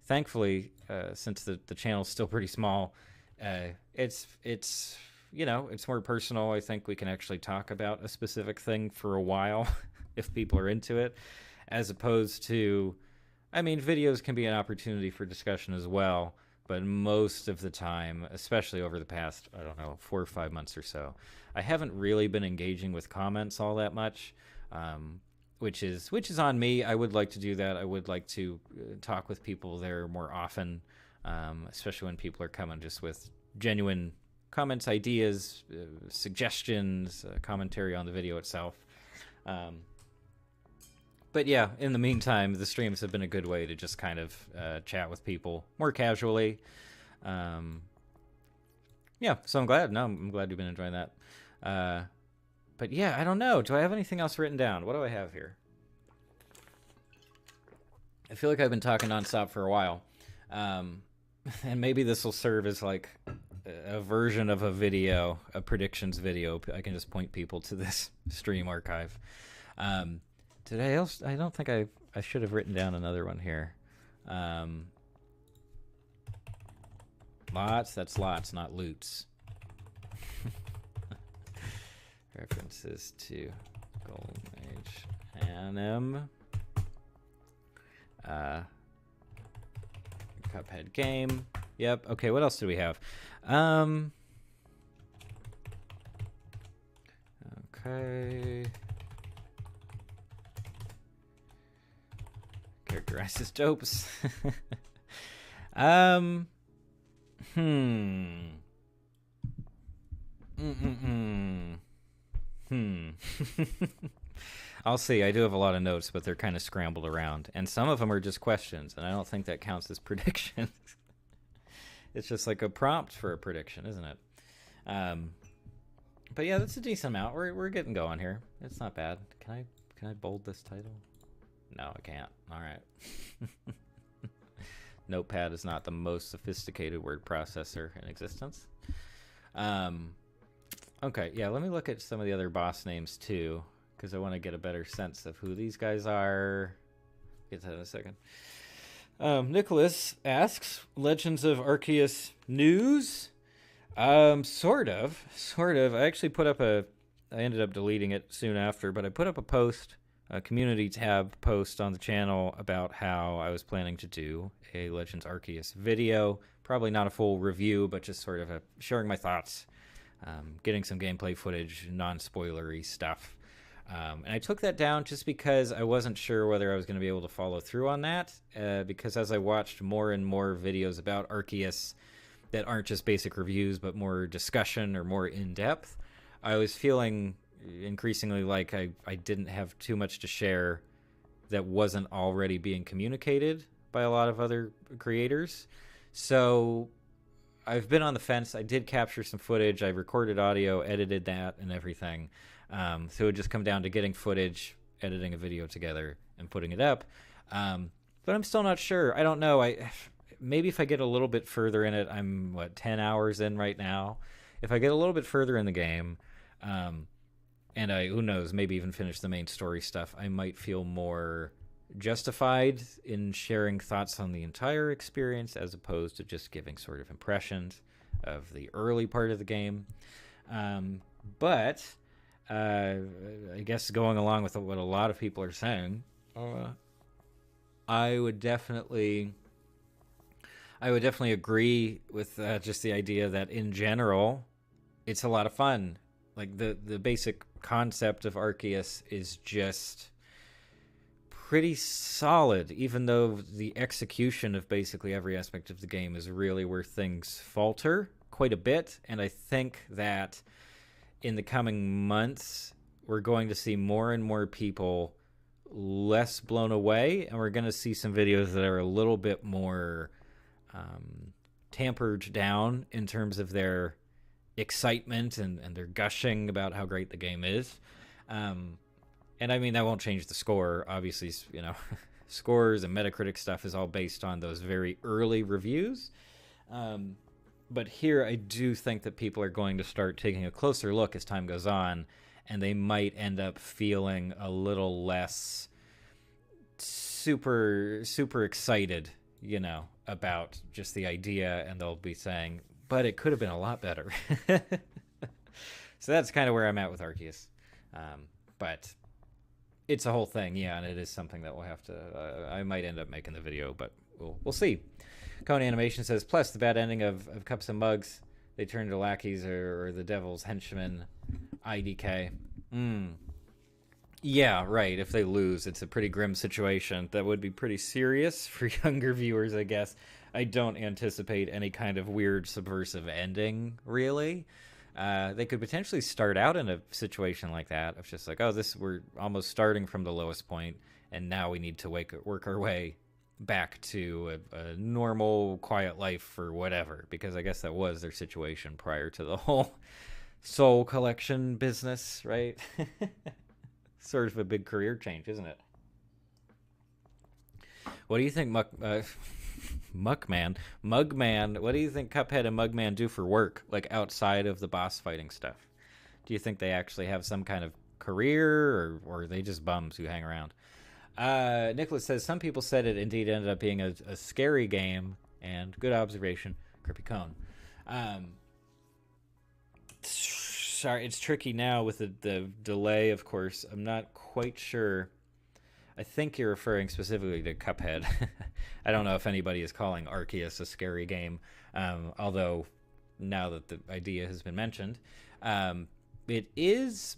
Thankfully, since the channel's still pretty small, it's more personal. I think we can actually talk about a specific thing for a while if people are into it, as opposed to, I mean, videos can be an opportunity for discussion as well. But most of the time, especially over the past, 4 or 5 months or so, I haven't really been engaging with comments all that much, which is on me. I would like to do that. I would like to talk with people there more often, especially when people are coming just with genuine comments, ideas, suggestions, commentary on the video itself. But yeah, in the meantime, the streams have been a good way to just kind of chat with people more casually. Yeah, so I'm glad. No, I'm glad you've been enjoying that. But yeah, I don't know. Do I have anything else written down? What do I have here? I feel like I've been talking nonstop for a while. And maybe this will serve as like a version of a video, a predictions video. I can just point people to this stream archive. Today, I don't think I should have written down another one here. Lots, that's lots, not loots. References to Golden Age Anim. Cuphead game. Yep. Okay, what else do we have? Um, okay. Characterizes dopes. um, hmm. Mm-mm-mm. Hmm. I'll see. I do have a lot of notes, but they're kind of scrambled around. And some of them are just questions, and I don't think that counts as predictions. It's just like a prompt for a prediction, isn't it? Um, but yeah, that's a decent amount. We're getting going here. It's not bad. Can I bold this title? No, I can't. All right. Notepad is not the most sophisticated word processor in existence. Okay, yeah, let me look at some of the other boss names too, because I want to get a better sense of who these guys are. Get to that in a second. Nicholas asks, Legends of Arceus news? Sort of. I actually put up I ended up deleting it soon after, but I put up a post, a community tab post on the channel about how I was planning to do a Legends Arceus video. Probably not a full review, but just sort of sharing my thoughts, getting some gameplay footage, non-spoilery stuff. And I took that down just because I wasn't sure whether I was going to be able to follow through on that, because as I watched more and more videos about Arceus that aren't just basic reviews but more discussion or more in-depth, I was feeling increasingly like I didn't have too much to share that wasn't already being communicated by a lot of other creators. So I've been on the fence. I did capture some footage. I recorded audio, edited that, and everything. So it would just come down to getting footage, editing a video together, and putting it up. But I'm still not sure. I don't know. Maybe if I get a little bit further in it, I'm 10 hours in right now. If I get a little bit further in the game, and who knows, maybe even finish the main story stuff, I might feel more justified in sharing thoughts on the entire experience as opposed to just giving sort of impressions of the early part of the game. But I guess going along with what a lot of people are saying, I would definitely agree with just the idea that in general, it's a lot of fun. Like the basic concept of Arceus is just pretty solid, even though the execution of basically every aspect of the game is really where things falter quite a bit. And I think that in the coming months, we're going to see more and more people less blown away, and we're going to see some videos that are a little bit more tampered down in terms of their excitement and their gushing about how great the game is. And I mean, that won't change the score. Obviously, scores and Metacritic stuff is all based on those very early reviews. But here, I do think that people are going to start taking a closer look as time goes on, and they might end up feeling a little less super excited, about just the idea, and they'll be saying, but it could have been a lot better. So that's kind of where I'm at with Arceus. But it's a whole thing, yeah, and it is something that we'll have to... I might end up making the video, but we'll see. Cone Animation says, plus the bad ending of Cups and Mugs, they turn to lackeys or the devil's henchmen, IDK. Yeah, right. If they lose, it's a pretty grim situation. That would be pretty serious for younger viewers, I guess. I don't anticipate any kind of weird subversive ending, really. They could potentially start out in a situation like that of just like, we're almost starting from the lowest point, and now we need to work our way back to a normal, quiet life or whatever, because I guess that was their situation prior to the whole Soul Collection business, right? Sort of a big career change, isn't it? What do you think, Mugman, what do you think Cuphead and Mugman do for work, like outside of the boss fighting stuff? Do you think they actually have some kind of career, or are they just bums who hang around? Nicholas says, some people said it indeed ended up being a scary game, and good observation, Crippy Cone. Sorry, it's tricky now with the delay, of course. I'm not quite sure. I think you're referring specifically to Cuphead. I don't know if anybody is calling Arceus a scary game, although now that the idea has been mentioned, it is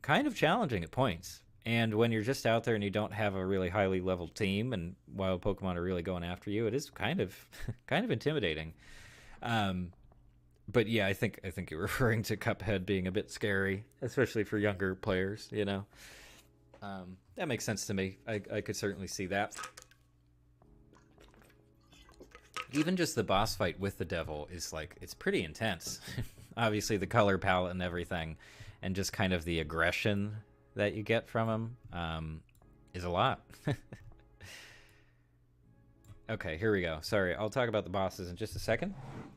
kind of challenging at points. And when you're just out there and you don't have a really highly leveled team, and wild Pokemon are really going after you, it is kind of kind of intimidating. But yeah, I think you're referring to Cuphead being a bit scary, especially for younger players. That makes sense to me. I could certainly see that. Even just the boss fight with the devil is like, it's pretty intense. Obviously the color palette and everything, and just kind of the aggression that you get from him is a lot. Okay, here we go. Sorry, I'll talk about the bosses in just a second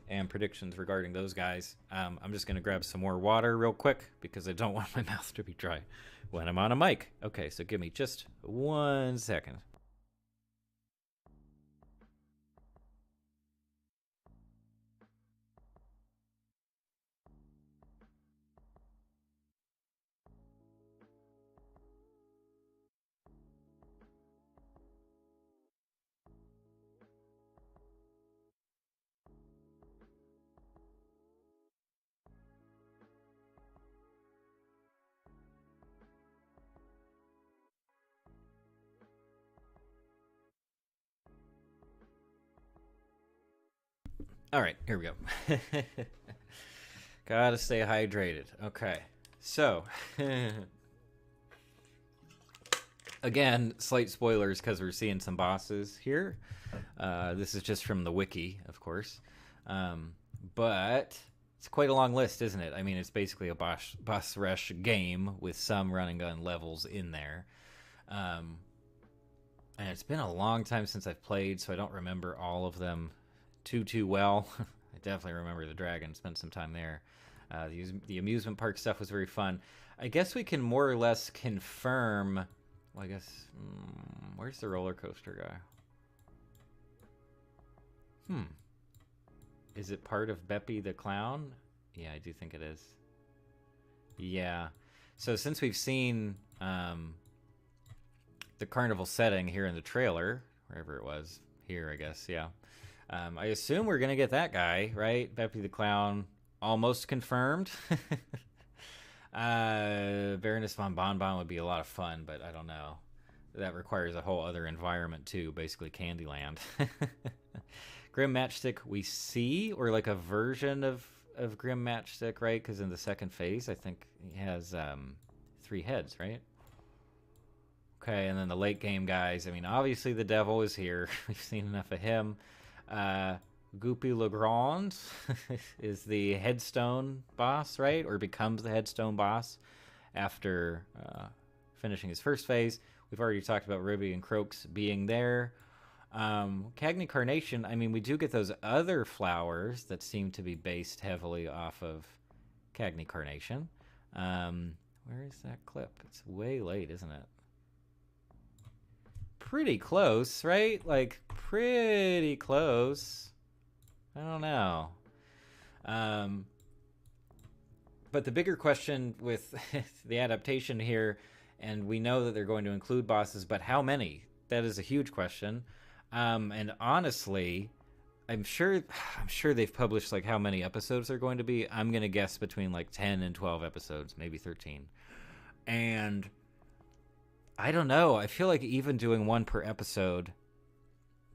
and predictions regarding those guys. I'm just going to grab some more water real quick because I don't want my mouth to be dry when I'm on a mic. Okay, so give me just 1 second. All right, here we go. Gotta stay hydrated. Okay, so again, slight spoilers because we're seeing some bosses here. This is just from the wiki, of course, but it's quite a long list, isn't it? I mean, it's basically a boss rush game with some run and gun levels in there. And it's been a long time since I've played, so I don't remember all of them too well. I definitely remember the dragon, spent some time there. The amusement park stuff was very fun. I guess we can more or less confirm, well, I guess, where's the roller coaster guy? Is it part of Beppy the Clown? Yeah, I do think it is. Yeah, so since we've seen the carnival setting here in the trailer, wherever it was, here I guess, yeah. I assume we're gonna get that guy, right? Beppy the Clown, almost confirmed. Baroness von Bonbon would be a lot of fun, but I don't know. That requires a whole other environment too, basically Candyland. Grim Matchstick we see, or like a version of Grim Matchstick, right? Because in the second phase, I think he has 3 heads, right? Okay, and then the late game guys. I mean, obviously the devil is here. We've seen enough of him. Goopy Legrand is the headstone boss, right? Or becomes the headstone boss after finishing his first phase. We've already talked about Ruby and Croaks being there. Cagney Carnation, I mean, we do get those other flowers that seem to be based heavily off of Cagney Carnation. Where is that clip? It's way late, isn't it? Pretty close, right? Like, pretty close. I don't know. But the bigger question with the adaptation here, and we know that they're going to include bosses, but how many? That is a huge question. And honestly, I'm sure they've published like how many episodes they're going to be. I'm going to guess between like 10 and 12 episodes, maybe 13. And I don't know. I feel like even doing one per episode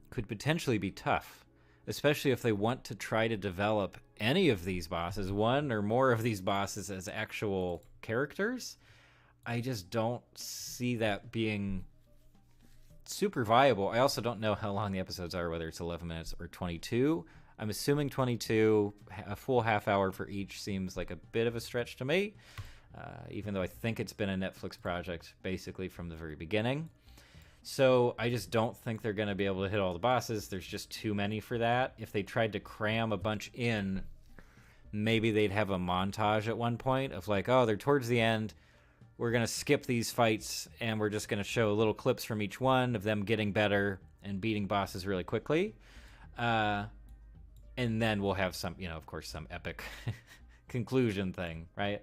could potentially be tough, especially if they want to try to develop any of these bosses, one or more of these bosses, as actual characters. I just don't see that being super viable. I also don't know how long the episodes are, whether it's 11 minutes or 22. I'm assuming 22. A full half hour for each seems like a bit of a stretch to me. Even though I think it's been a Netflix project basically from the very beginning. So I just don't think they're going to be able to hit all the bosses. There's just too many for that. If they tried to cram a bunch in, maybe they'd have a montage at one point of like, oh, they're towards the end. We're going to skip these fights and we're just going to show little clips from each one of them getting better and beating bosses really quickly. And then we'll have some, of course, some epic conclusion thing, right?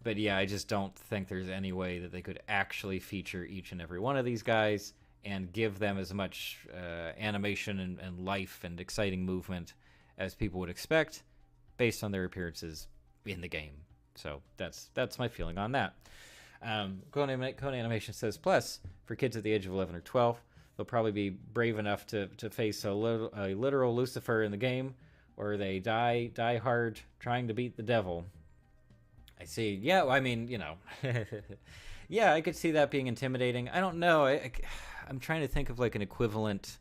But yeah, I just don't think there's any way that they could actually feature each and every one of these guys and give them as much animation and life and exciting movement as people would expect based on their appearances in the game. So that's my feeling on that. Cone Animation says, plus, for kids at the age of 11 or 12, they'll probably be brave enough to face a literal Lucifer in the game, or they die hard trying to beat the devil. I see. Yeah, I mean, you know. Yeah, I could see that being intimidating. I don't know. I'm trying to think of like an equivalent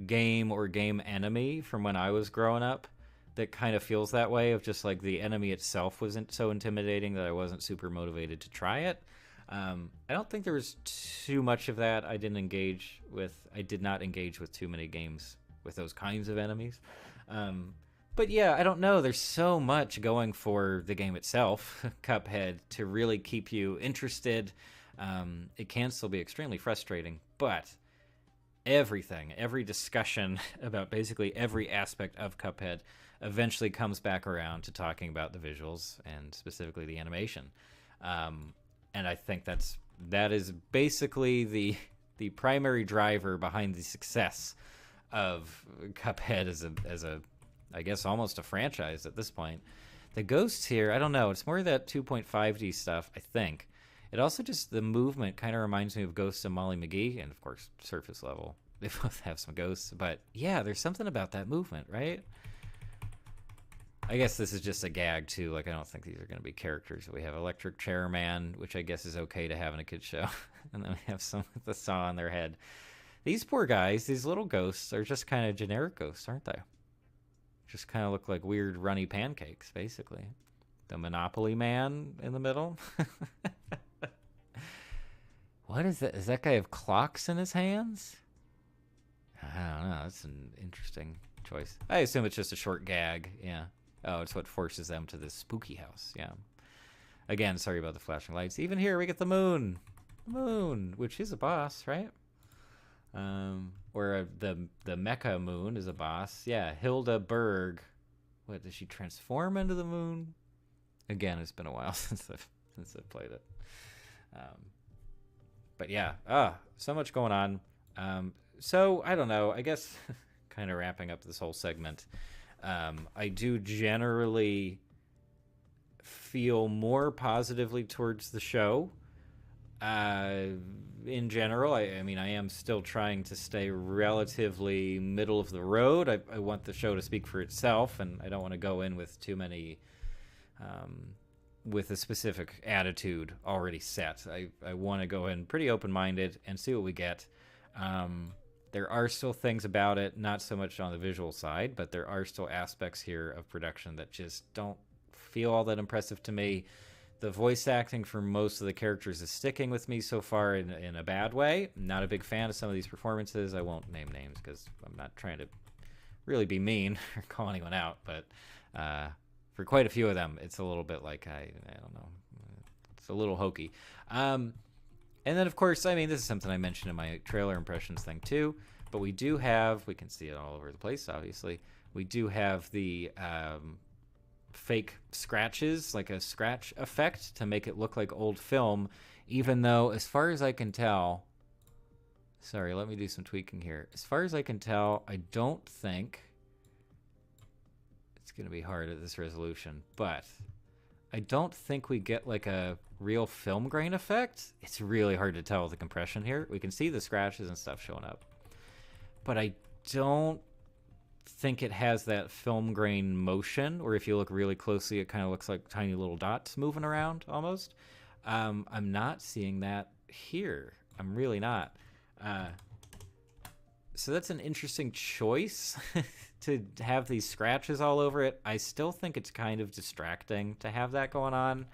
game or game enemy from when I was growing up that kind of feels that way, of just like the enemy itself wasn't so intimidating that I wasn't super motivated to try it. I don't think there was too much of that. I did not engage with too many games with those kinds of enemies. But yeah, I don't know. There's so much going for the game itself, Cuphead, to really keep you interested. It can still be extremely frustrating, but every discussion about basically every aspect of Cuphead eventually comes back around to talking about the visuals and specifically the animation. And I think that is basically the primary driver behind the success of Cuphead as a I guess almost a franchise at this point. The ghosts here, I don't know, it's more that 2.5D stuff, I think. It also just, the movement kind of reminds me of Ghosts of Molly McGee, and of course, surface level. They both have some ghosts, but yeah, there's something about that movement, right? I guess this is just a gag too. Like, I don't think these are going to be characters. We have Electric Chair Man, which I guess is okay to have in a kid's show. And then we have some with the saw on their head. These poor guys, these little ghosts, are just kind of generic ghosts, aren't they? Just kind of look like weird runny pancakes, basically. The Monopoly Man in the middle. What is that? Does that guy have clocks in his hands? I don't know. That's an interesting choice. I assume it's just a short gag. Yeah. Oh, it's what forces them to this spooky house. Yeah. Again, sorry about the flashing lights. Even here, we get the moon. The moon, which is a boss, right? Or the Mecha Moon is a boss. Yeah, Hilda Berg. What, does she transform into the moon? Again, it's been a while since I've played it. But yeah, so much going on. So I don't know. I guess kind of wrapping up this whole segment. I do generally feel more positively towards the show. In general, I mean, I am still trying to stay relatively middle of the road. I want the show to speak for itself, and I don't want to go in with too many, with a specific attitude already set. I want to go in pretty open-minded and see what we get. There are still things about it, not so much on the visual side, but there are still aspects here of production that just don't feel all that impressive to me. The voice acting for most of the characters is sticking with me so far in a bad way. I'm not a big fan of some of these performances. I won't name names because I'm not trying to really be mean or call anyone out, but for quite a few of them, it's a little bit like, I don't know, it's a little hokey. And then, of course, I mean, this is something I mentioned in my trailer impressions thing too, but we do have, we can see it all over the place, obviously. We do have the fake scratches, like a scratch effect to make it look like old film, even though, as far as I can tell, sorry, let me do some tweaking here. As far as I can tell, I don't think, it's going to be hard at this resolution, but I don't think we get like a real film grain effect. It's really hard to tell with the compression here. We can see the scratches and stuff showing up, but I don't think it has that film grain motion, or if you look really closely, it kind of looks like tiny little dots moving around almost. I'm not seeing that here. I'm really not. So that's an interesting choice to have these scratches all over it. I still think it's kind of distracting to have that going on.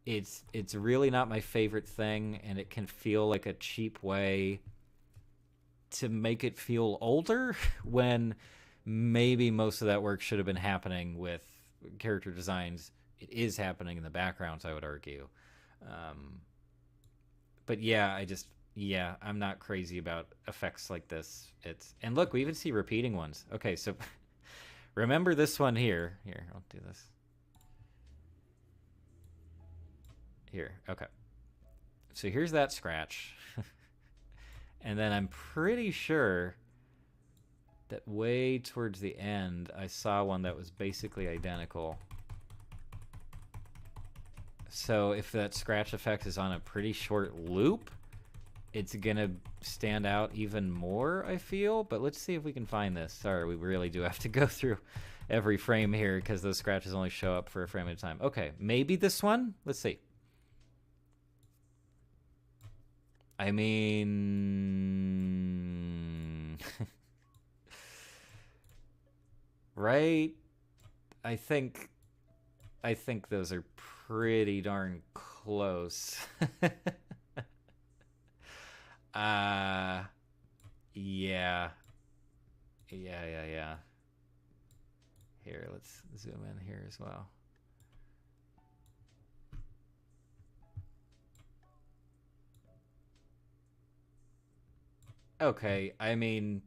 It's really not my favorite thing, and it can feel like a cheap way to make it feel older when maybe most of that work should have been happening with character designs. It is happening in the backgrounds, I would argue. But yeah, I'm not crazy about effects like this. And look, we even see repeating ones. Okay, so remember this one here. Here, I'll do this. here. Okay. So here's that scratch. And then I'm pretty sure that way towards the end, I saw one that was basically identical. So if that scratch effect is on a pretty short loop, it's gonna stand out even more, I feel. But let's see if we can find this. Sorry, we really do have to go through every frame here because those scratches only show up for a frame at a time. Okay, maybe this one? Let's see. I mean... right? I think those are pretty darn close. Yeah. Here, let's zoom in here as well. Okay, I mean,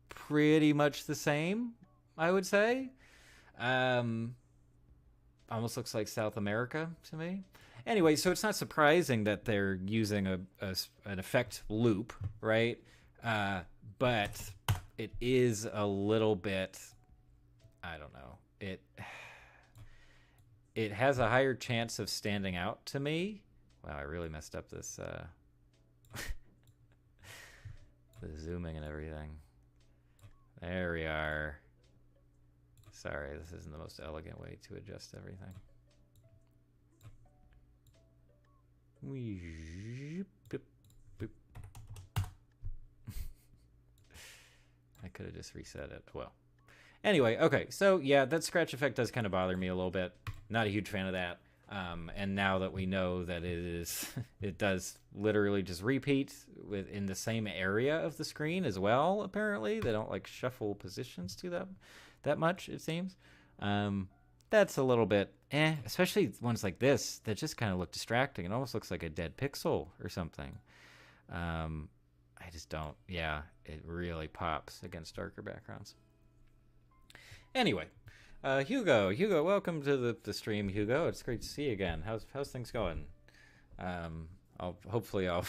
pretty much the same, I would say. Almost looks like South America to me. Anyway, so it's not surprising that they're using an effect loop, right? But it is a little bit, I don't know. It has a higher chance of standing out to me. Wow, I really messed up this the zooming and everything. There we are. Sorry, this isn't the most elegant way to adjust everything. I could have just reset it. Well, anyway, okay. So yeah, that scratch effect does kind of bother me a little bit. Not a huge fan of that. And now that we know that it does literally just repeat in the same area of the screen as well. Apparently, they don't like shuffle positions to that much. It seems. That's a little bit especially ones like this that just kind of look distracting. It almost looks like a dead pixel or something. I just don't. Yeah, it really pops against darker backgrounds. Anyway. Hugo, welcome to the stream, Hugo. It's great to see you again. How's things going? Hopefully I'll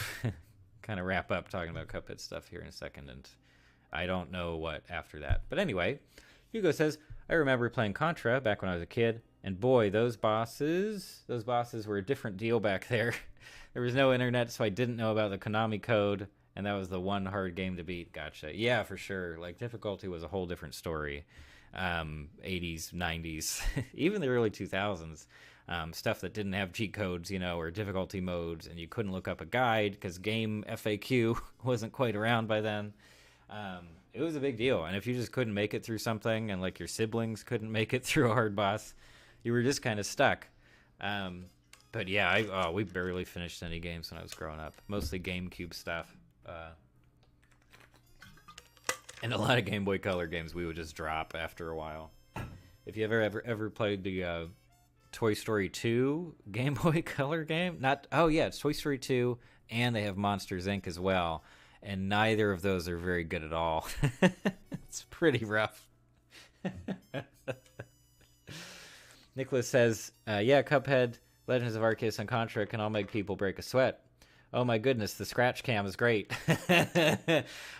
kind of wrap up talking about Cuphead stuff here in a second, and I don't know what after that. But anyway, Hugo says, I remember playing Contra back when I was a kid, and boy, those bosses were a different deal back there. There was no internet, so I didn't know about the Konami code, and that was the one hard game to beat. Gotcha. Yeah, for sure. Like, difficulty was a whole different story. 80s, 90s, even the early 2000s, stuff that didn't have cheat codes, or difficulty modes, and you couldn't look up a guide because game FAQ wasn't quite around by then. It was a big deal, and if you just couldn't make it through something, and like your siblings couldn't make it through a hard boss, you were just kind of stuck. But yeah, we barely finished any games when I was growing up, mostly GameCube stuff. And a lot of Game Boy Color games we would just drop after a while. If you ever played the Toy Story 2 Game Boy Color game, it's Toy Story 2, and they have Monsters Inc. as well, and neither of those are very good at all. It's pretty rough. Nicholas says, yeah, Cuphead, Legends of Arceus, and Contra can all make people break a sweat. Oh my goodness, the scratch cam is great.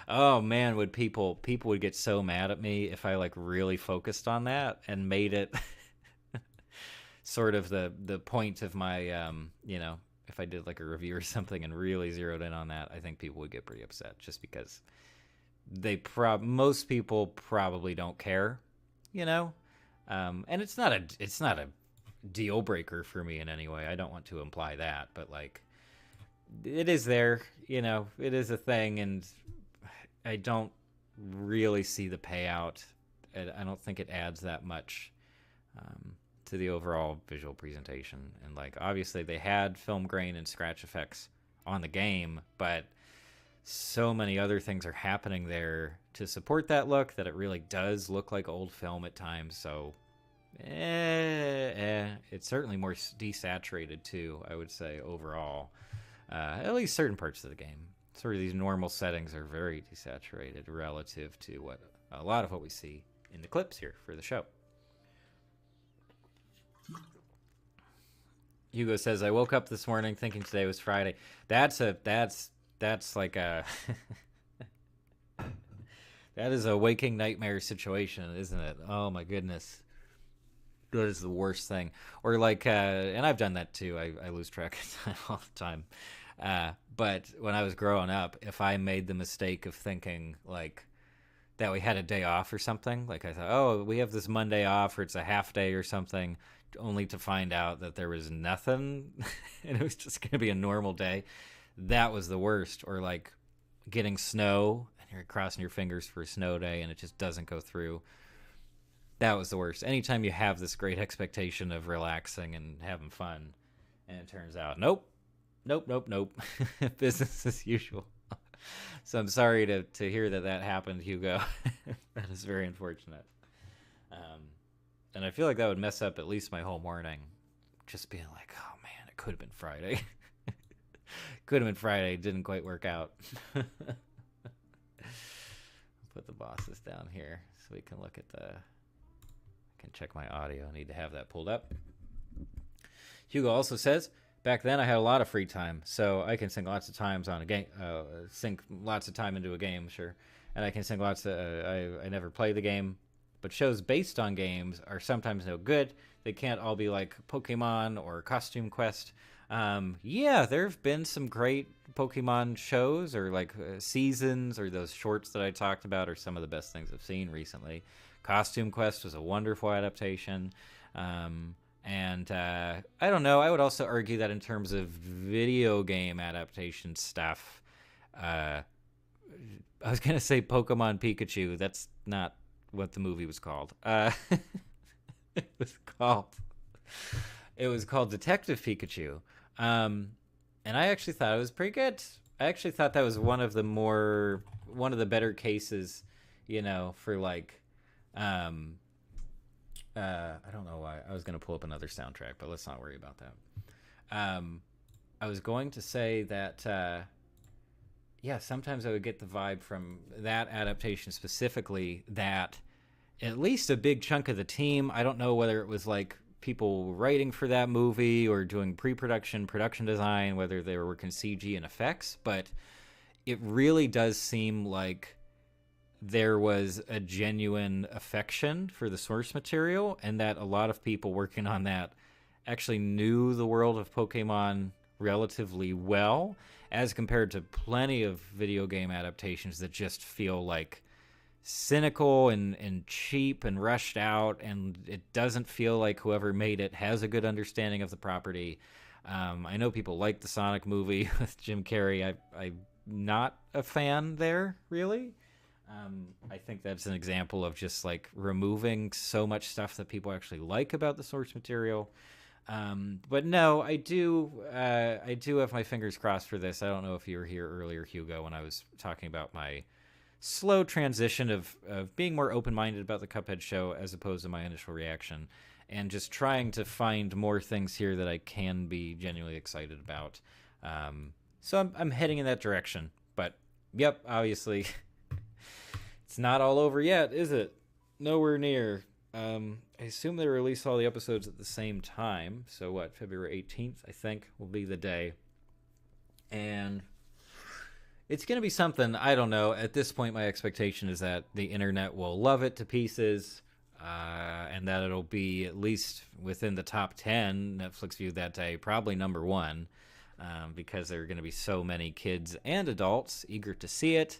Oh man, people would get so mad at me if I like really focused on that and made it sort of the point of my if I did like a review or something and really zeroed in on that, I think people would get pretty upset just because most people probably don't care, and it's not a deal breaker for me in any way. I don't want to imply that, but like, it is there, it is a thing, and I don't really see the payout. I don't think it adds that much to the overall visual presentation. And like, obviously they had film grain and scratch effects on the game, but so many other things are happening there to support that look that it really does look like old film at times. So it's certainly more desaturated too, I would say, overall. At least certain parts of the game. Sort of these normal settings are very desaturated relative to a lot of what we see in the clips here for the show. Hugo says, I woke up this morning thinking today was Friday. That's like a that is a waking nightmare situation, isn't it? Oh my goodness. That is the worst thing. Or like, and I've done that too. I lose track of time all the time. But when I was growing up, if I made the mistake of thinking like that we had a day off or something, like I thought, oh, we have this Monday off, or it's a half day or something, only to find out that there was nothing, and it was just going to be a normal day. That was the worst. Or like getting snow, and you're crossing your fingers for a snow day, and it just doesn't go through. That was the worst. Anytime you have this great expectation of relaxing and having fun, and it turns out, nope, nope, nope, nope, business as usual. So I'm sorry to hear that happened, Hugo. That is very unfortunate. And I feel like that would mess up at least my whole morning. Just being like, oh man, it could have been Friday. Could have been Friday. Didn't quite work out. Put the bosses down here so we can look at the... I can check my audio. I need to have that pulled up. Hugo also says, back then I had a lot of free time, so I can sink lots of times on a game, sink lots of time into a game, sure, and I can sink lots of. I never play the game, but shows based on games are sometimes no good. They can't all be like Pokemon or Costume Quest. Yeah, there have been some great Pokemon shows, or like seasons, or those shorts that I talked about are some of the best things I've seen recently. Costume Quest was a wonderful adaptation. And I don't know. I would also argue that in terms of video game adaptation stuff, I was going to say Pokemon Pikachu. That's not what the movie was called. It was called Detective Pikachu. And I actually thought it was pretty good. I actually thought that was one of the better cases, for like, I don't know why. I was going to pull up another soundtrack, but let's not worry about that. I was going to say that, sometimes I would get the vibe from that adaptation specifically that at least a big chunk of the team, I don't know whether it was like people writing for that movie or doing pre-production, production design, whether they were working CG and effects, but it really does seem like there was a genuine affection for the source material, and that a lot of people working on that actually knew the world of Pokemon relatively well, as compared to plenty of video game adaptations that just feel like cynical and cheap and rushed out, and it doesn't feel like whoever made it has a good understanding of the property. I know people like the Sonic movie with Jim Carrey. I'm not a fan there, really. I think that's an example of just like removing so much stuff that people actually like about the source material. But no, I do have my fingers crossed for this. I don't know if you were here earlier, Hugo, when I was talking about my slow transition of being more open-minded about the Cuphead show as opposed to my initial reaction, and just trying to find more things here that I can be genuinely excited about. So I'm heading in that direction. But yep, obviously it's not all over yet, is it? Nowhere near. I assume they release all the episodes at the same time. So what, February 18th, I think, will be the day. And it's going to be something, I don't know. At this point, my expectation is that the internet will love it to pieces, and that it'll be at least within the top 10 Netflix viewed that day, probably number one, because there are going to be so many kids and adults eager to see it.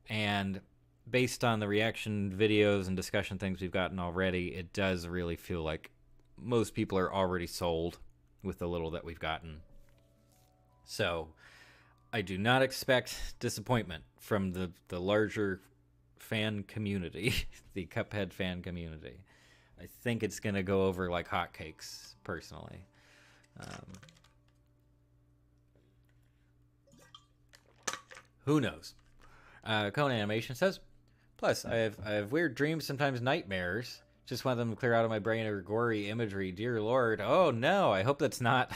And based on the reaction videos and discussion things we've gotten already, it does really feel like most people are already sold with the little that we've gotten. So I do not expect disappointment from the larger fan community, the Cuphead fan community. I think it's going to go over like hotcakes, personally. Who knows? Cone Animation says, plus, I have weird dreams, sometimes nightmares. Just want them to clear out of my brain or gory imagery. Dear Lord. Oh no, I hope that's not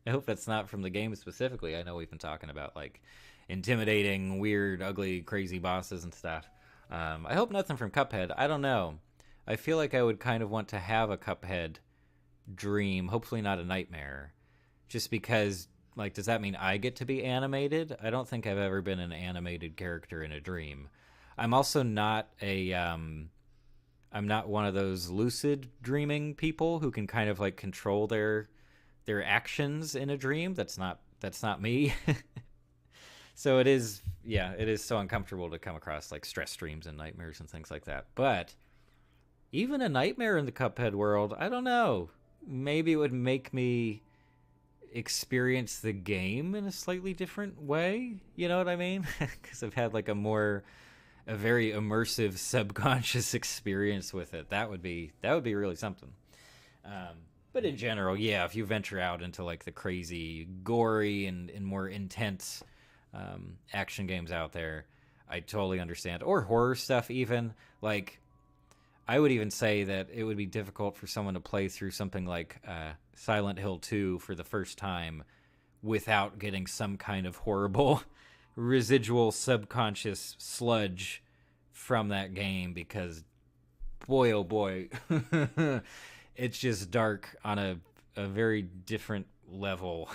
I hope that's not from the game specifically. I know we've been talking about like intimidating, weird, ugly, crazy bosses and stuff. I hope nothing from Cuphead. I don't know. I feel like I would kind of want to have a Cuphead dream, hopefully not a nightmare, just because, like, does that mean I get to be animated? I don't think I've ever been an animated character in a dream. I'm also not I'm not one of those lucid dreaming people who can kind of like control their actions in a dream. That's not me. So it is, yeah, it is so uncomfortable to come across like stress dreams and nightmares and things like that. But even a nightmare in the Cuphead world, I don't know. Maybe it would make me experience the game in a slightly different way. You know what I mean? Because I've had like a very immersive subconscious experience with it. That would be really something. But in general, yeah, if you venture out into like the crazy, gory, and more intense action games out there, I totally understand. Or horror stuff, even. Like, I would even say that it would be difficult for someone to play through something like Silent Hill 2 for the first time without getting some kind of horrible residual subconscious sludge from that game, because boy, oh boy, it's just dark on a very different level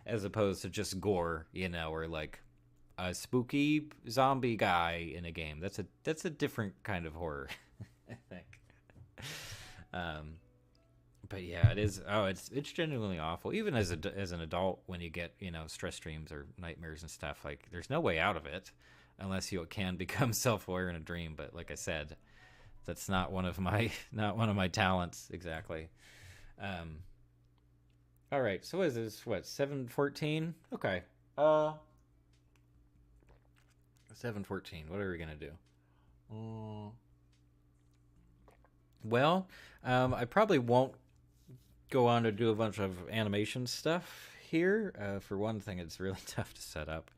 as opposed to just gore, or like a spooky zombie guy in a game. That's a different kind of horror, I think. Um, but yeah, it is. Oh, it's genuinely awful. Even as an adult, when you get stress dreams or nightmares and stuff, like there's no way out of it unless you can become self-aware in a dream. But like I said, that's not one of my talents exactly. All right. So what is this? What, 7:14? Okay. 7:14. What are we gonna do? Well, I probably won't go on to do a bunch of animation stuff here. For one thing, it's really tough to set up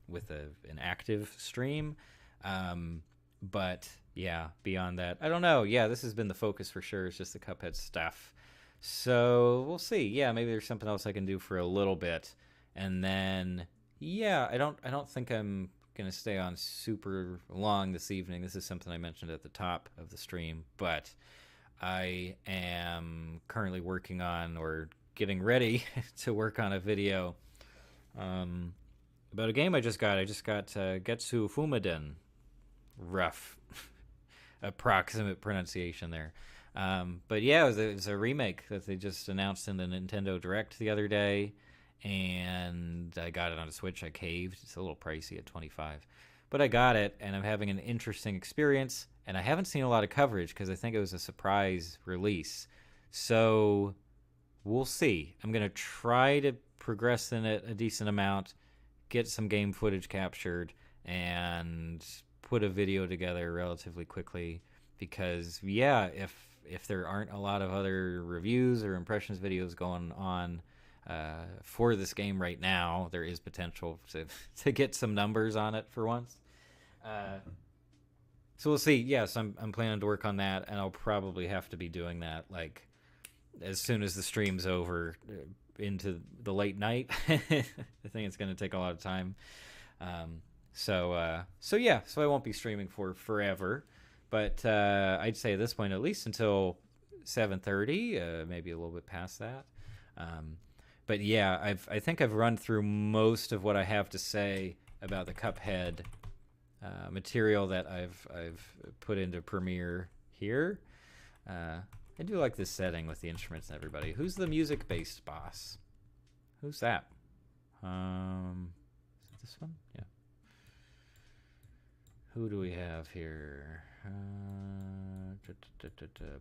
with an active stream. But yeah, beyond that, I don't know. Yeah, this has been the focus for sure. It's just the Cuphead stuff. So we'll see. Yeah, maybe there's something else I can do for a little bit, and then yeah, I don't think I'm gonna stay on super long this evening. This is something I mentioned at the top of the stream, but I am currently working on, or getting ready to work on, a video about a game I just got. I just got Getsu Fumaden. Rough approximate pronunciation there. But yeah, it was a remake that they just announced in the Nintendo Direct the other day, and I got it on a Switch. I caved. It's a little pricey at $25, but I got it, and I'm having an interesting experience. And I haven't seen a lot of coverage because I think it was a surprise release. So we'll see. I'm gonna try to progress in it a decent amount, get some game footage captured, and put a video together relatively quickly. Because yeah, if there aren't a lot of other reviews or impressions videos going on for this game right now, there is potential to get some numbers on it for once. So we'll see. Yes, I'm planning to work on that, and I'll probably have to be doing that like as soon as the stream's over, into the late night. I think it's going to take a lot of time. So yeah, so I won't be streaming for forever, but I'd say at this point at least until 7:30, maybe a little bit past that. But yeah, I think I've run through most of what I have to say about the Cuphead material that I've put into Premiere here. I do like this setting with the instruments and everybody. Who's the music-based boss? Who's that? Is it this one? Yeah. Who do we have here?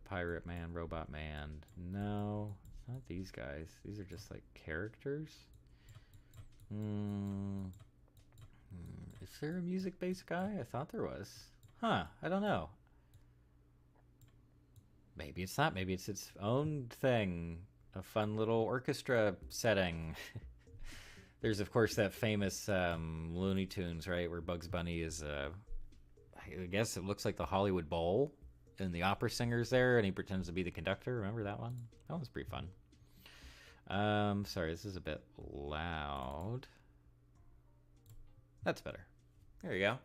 Pirate Man, Robot Man. No, it's not these guys. These are just like characters. Is there a music-based guy? I thought there was. Huh, I don't know. Maybe it's not. Maybe it's its own thing. A fun little orchestra setting. There's, of course, that famous Looney Tunes, right, where Bugs Bunny is, I guess it looks like the Hollywood Bowl, and the opera singer's there, and he pretends to be the conductor. Remember that one? That one's pretty fun. Sorry, this is a bit loud. That's better. There you go.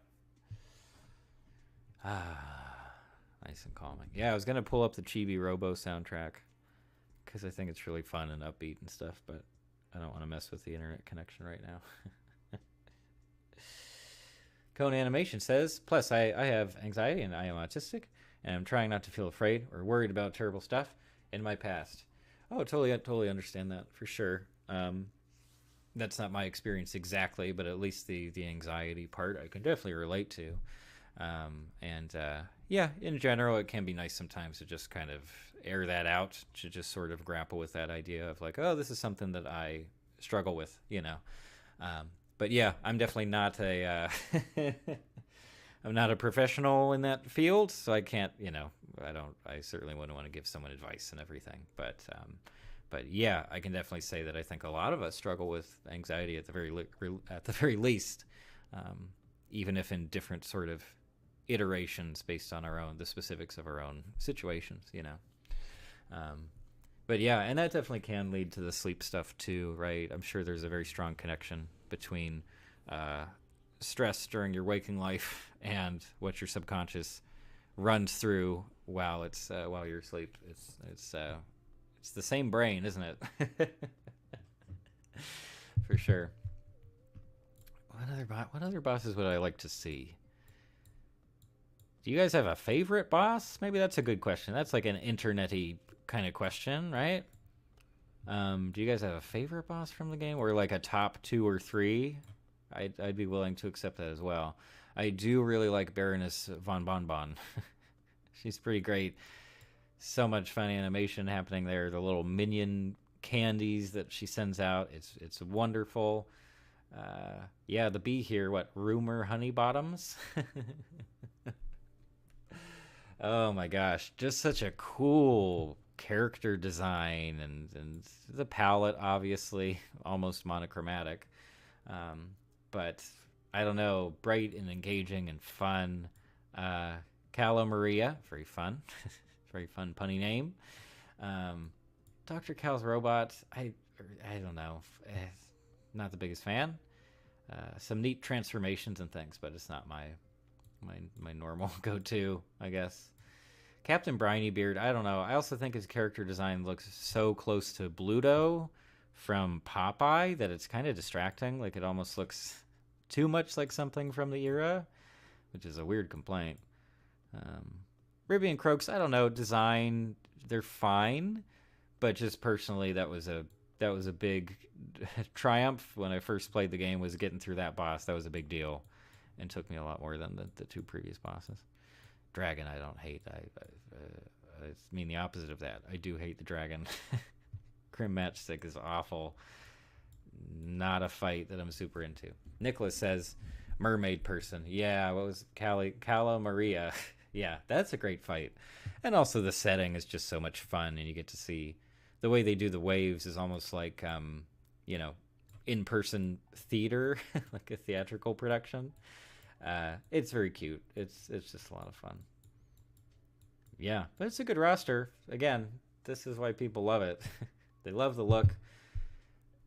Nice and calming. Yeah, I was going to pull up the Chibi Robo soundtrack, because I think it's really fun and upbeat and stuff, but I don't want to mess with the internet connection right now. Cone Animation says, plus I have anxiety and I am autistic, and I'm trying not to feel afraid or worried about terrible stuff in my past. Oh, totally understand that for sure. That's not my experience exactly, but at least the anxiety part I can definitely relate to. Yeah, in general, it can be nice sometimes to just kind of air that out, to just sort of grapple with that idea of like, oh, this is something that I struggle with, you know. But yeah, I'm definitely not a I'm not a professional in that field, so I can't, you know, I certainly wouldn't want to give someone advice and everything, but yeah, I can definitely say that I think a lot of us struggle with anxiety at the very least, even if in different sort of iterations based on the specifics of our own situations, you know. But yeah, and that definitely can lead to the sleep stuff too, right? I'm sure there's a very strong connection between stress during your waking life and what your subconscious runs through while you're asleep. It's the same brain, isn't it? For sure. What other bosses would I like to see? Do you guys have a favorite boss? Maybe that's a good question. That's like an internet-y kind of question, right? Do you guys have a favorite boss from the game, or like a top 2 or 3? I'd be willing to accept that as well. I do really like Baroness von Bonbon. She's pretty great. So much fun animation happening there. The little minion candies that she sends out, it's wonderful. Yeah, the bee here, Rumor Honeybottoms? Oh my gosh, just such a cool character design, and the palette, obviously almost monochromatic, but I don't know, bright and engaging and fun. Calla Maria, very fun. Very fun punny name. Dr. Cal's robot, I don't know, not the biggest fan. Some neat transformations and things, but it's not my normal go-to, I guess. Captain Briny Beard, I don't know. I also think his character design looks so close to Bluto from Popeye that it's kind of distracting. Like, it almost looks too much like something from the era, which is a weird complaint. Ribby and Croaks, I don't know. Design, they're fine, but just personally, that was a big triumph when I first played the game, was getting through that boss. That was a big deal, and took me a lot more than the 2 previous bosses. Dragon, I don't hate. I mean the opposite of that. I do hate the dragon. Crim Matchstick is awful. Not a fight that I'm super into. Nicholas says, mermaid person. Yeah, what was Calla Maria? Yeah, that's a great fight. And also the setting is just so much fun, and you get to see the way they do the waves is almost like, you know, in-person theater, like a theatrical production. It's very cute. It's just a lot of fun. Yeah, but it's a good roster. Again, this is why people love it. They love the look.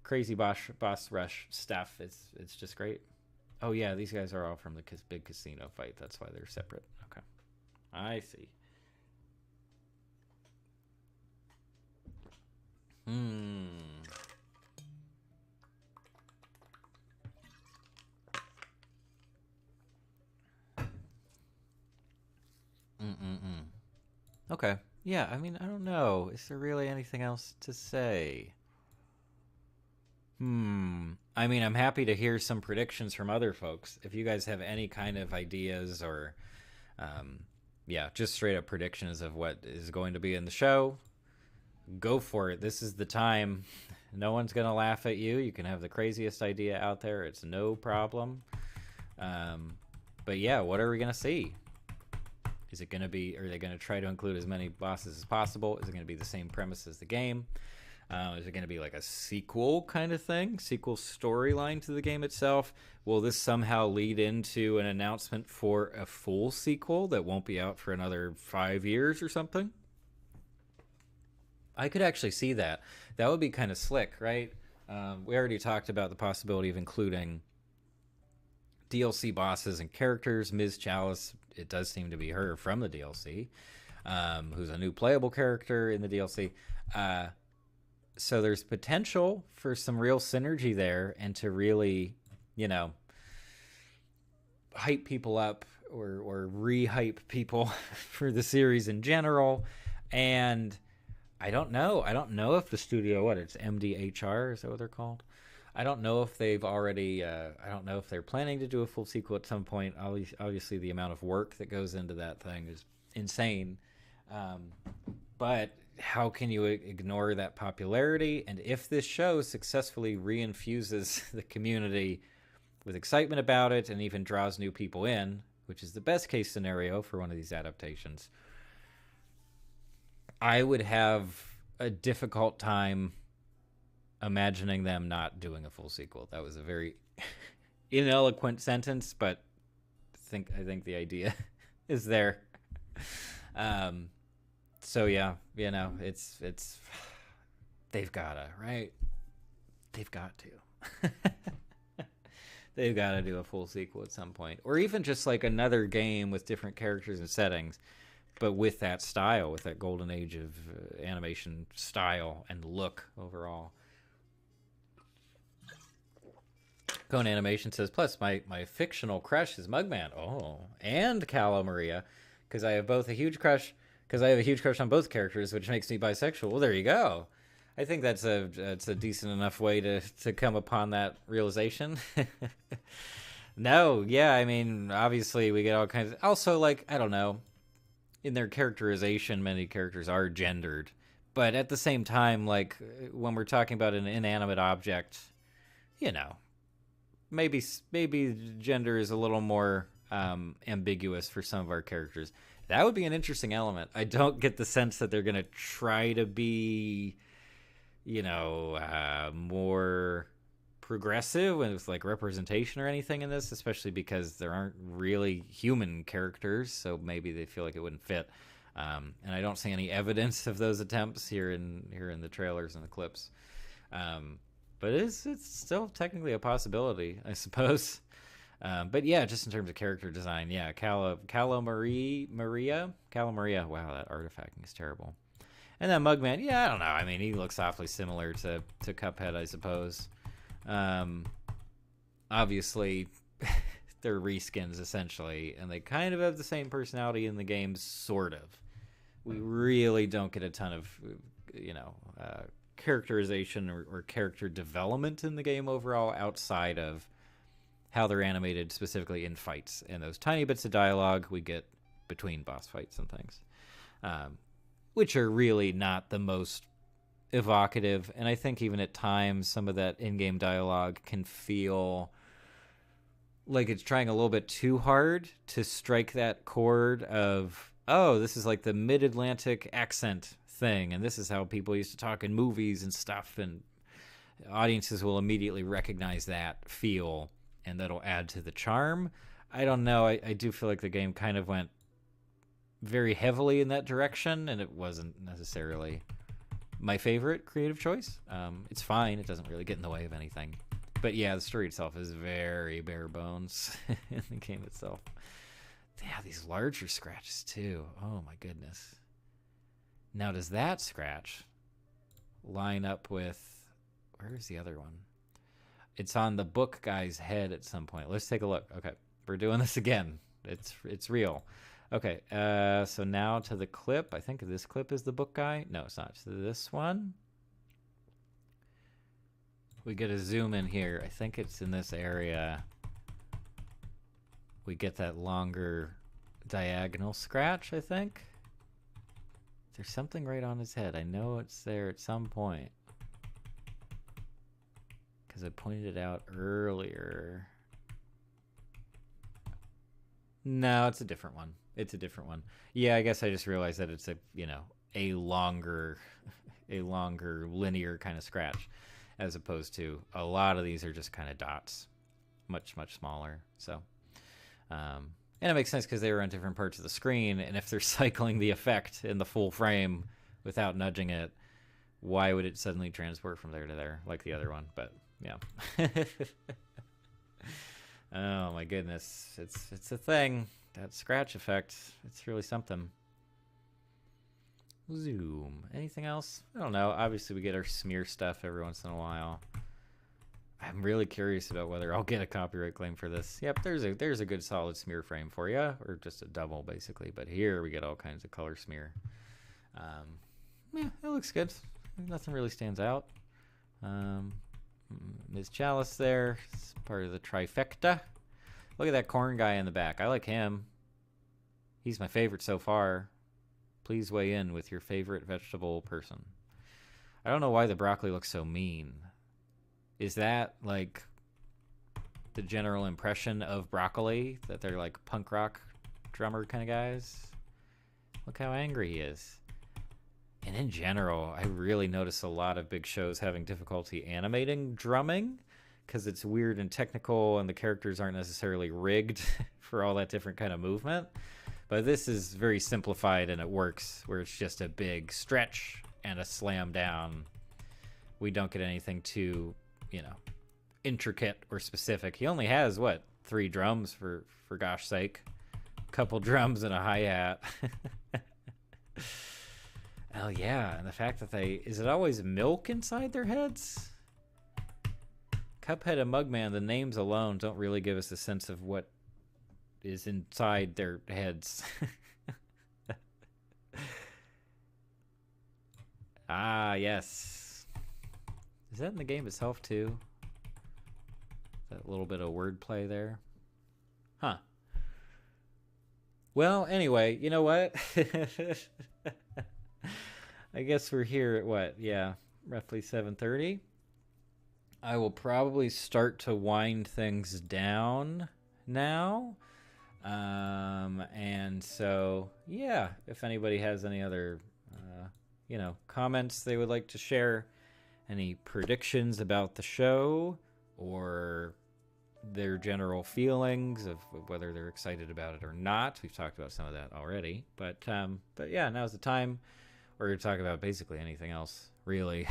Crazy boss rush stuff. It's just great. Oh yeah, these guys are all from the big casino fight. That's why they're separate. Okay, I see. Okay. Yeah, I mean, I don't know. Is there really anything else to say? I mean, I'm happy to hear some predictions from other folks. If you guys have any kind of ideas or, yeah, just straight up predictions of what is going to be in the show, go for it. This is the time. No one's going to laugh at you. You can have the craziest idea out there. It's no problem. But yeah, what are we going to see? Is it going to be, are they going to try to include as many bosses as possible? Is it going to be the same premise as the game? Is it going to be like a sequel kind of thing? Sequel storyline to the game itself? Will this somehow lead into an announcement for a full sequel that won't be out for another 5 years or something? I could actually see that. That would be kind of slick, right? We already talked about the possibility of including DLC bosses and characters. Ms. Chalice, it does seem to be her from the DLC, who's a new playable character in the DLC. So there's potential for some real synergy there, and to really, you know, hype people up, or re-hype people for the series in general. And I don't know. I don't know if the studio, what, it's MDHR, is that what they're called? I don't know if they've already, I don't know if they're planning to do a full sequel at some point. Obviously, the amount of work that goes into that thing is insane. But how can you ignore that popularity? And if this show successfully reinfuses the community with excitement about it and even draws new people in, which is the best case scenario for one of these adaptations, I would have a difficult time imagining them not doing a full sequel. That was a very ineloquent sentence, but I think the idea is there. So yeah, you know, it's they've gotta, right? They've got to. They've got to do a full sequel at some point, or even just like another game with different characters and settings, but with that style, with that golden age of animation style and look overall. Cone Animation says, plus my fictional crush is Mugman. Oh, and Calo Maria, because I have both a huge crush, because I have a huge crush on both characters, which makes me bisexual. Well, there you go. I think that's a decent enough way to come upon that realization. No, yeah, I mean, obviously we get all kinds of, also, like, I don't know, in their characterization, many characters are gendered, but at the same time, like, when we're talking about an inanimate object, you know, maybe gender is a little more ambiguous for some of our characters. That would be an interesting element. I don't get the sense that they're going to try to be, you know, more progressive with like representation or anything in this, especially because there aren't really human characters, so maybe they feel like it wouldn't fit. And I don't see any evidence of those attempts here in the trailers and the clips. But it's still technically a possibility, I suppose. But yeah, just in terms of character design, yeah, Calo Maria. Wow, that artifacting is terrible. And then Mugman, yeah, I don't know. I mean, he looks awfully similar to Cuphead, I suppose. Obviously, they're reskins, essentially, and they kind of have the same personality in the game, sort of. We really don't get a ton of, you know, characterization or character development in the game overall, outside of how they're animated specifically in fights and those tiny bits of dialogue we get between boss fights and things. Which are really not the most evocative, and I think even at times some of that in-game dialogue can feel like it's trying a little bit too hard to strike that chord of, oh, this is like the mid-Atlantic accent thing, and this is how people used to talk in movies and stuff, and audiences will immediately recognize that feel, and that'll add to the charm. I don't know, I do feel like the game kind of went very heavily in that direction, and it wasn't necessarily my favorite creative choice. It's fine, it doesn't really get in the way of anything, but yeah, the story itself is very bare bones in the game itself. Yeah, these larger scratches too, oh my goodness. Now, does that scratch line up with, where's the other one? It's on the book guy's head at some point. Let's take a look. Okay, we're doing this again. It's real. Okay, so now to the clip. I think this clip is the book guy. No, it's not. So this one. We get a zoom in here. I think it's in this area. We get that longer diagonal scratch, I think. There's something right on his head. I know it's there at some point, because I pointed it out earlier. No, it's a different one. It's a different one. Yeah, I guess I just realized that it's a, you know, a longer linear kind of scratch, as opposed to a lot of these are just kind of dots, much smaller. So, and it makes sense because they were on different parts of the screen, and if they're cycling the effect in the full frame without nudging it, why would it suddenly transport from there to there like the other one? But yeah. Oh my goodness, it's a thing. That scratch effect, it's really something. Zoom. Anything else? I don't know. Obviously, we get our smear stuff every once in a while. I'm really curious about whether I'll get a copyright claim for this. Yep, there's a good solid smear frame for you, or just a double basically. But here we get all kinds of color smear. Yeah, it looks good. Nothing really stands out. Ms. Chalice there, it's part of the trifecta. Look at that corn guy in the back. I like him. He's my favorite so far. Please weigh in with your favorite vegetable person. I don't know why the broccoli looks so mean. Is that like the general impression of broccoli? That they're like punk rock drummer kind of guys? Look how angry he is. And in general, I really notice a lot of big shows having difficulty animating drumming because it's weird and technical and the characters aren't necessarily rigged for all that different kind of movement. But this is very simplified and it works, where it's just a big stretch and a slam down. We don't get anything too, intricate or specific. He only has, 3 drums for gosh sake. A couple drums and a hi-hat. Oh yeah, and the fact that is it always milk inside their heads? Cuphead and Mugman, the names alone don't really give us a sense of what is inside their heads. Ah, yes. Is that in the game itself too? That little bit of wordplay there? Huh. Well, anyway, you know what? I guess we're here at roughly 7:30. I will probably start to wind things down now. And so, yeah, if anybody has any other, comments they would like to share, any predictions about the show, or their general feelings of whether they're excited about it or not. We've talked about some of that already. But yeah, now's the time. We're going to talk about basically anything else, really.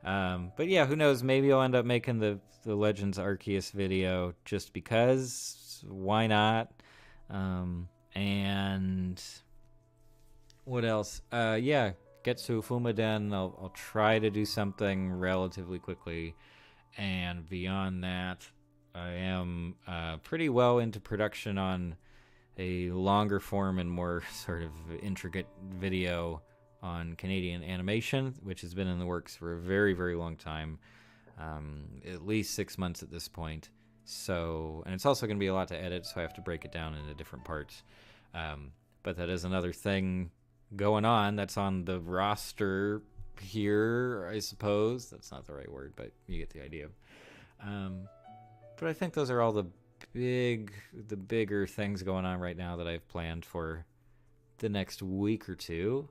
But yeah, who knows? Maybe I'll end up making the Legends Arceus video just because. Why not? And what else? Yeah, Getsu Fumaden. I'll try to do something relatively quickly. And beyond that, I am pretty well into production on a longer form and more sort of intricate video on Canadian animation, which has been in the works for a very, very long time, at least 6 months at this point. So, and it's also going to be a lot to edit, so I have to break it down into different parts. But that is another thing going on that's on the roster here, I suppose. That's not the right word, but you get the idea. But I think those are all the bigger things going on right now that I've planned for the next week or two.